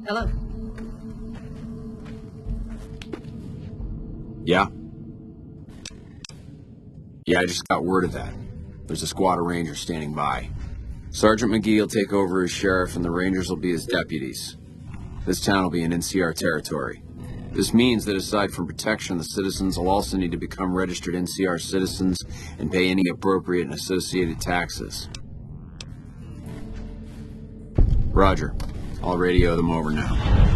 Hello. Yeah? Yeah, I just got word of that. There's a squad of Rangers standing by. Sergeant McGee will take over as sheriff, and the Rangers will be his deputies. This town will be in NCR territory. This means that aside from protection, the citizens will also need to become registered NCR citizens and pay any appropriate and associated taxes. Roger. I'll radio them over now.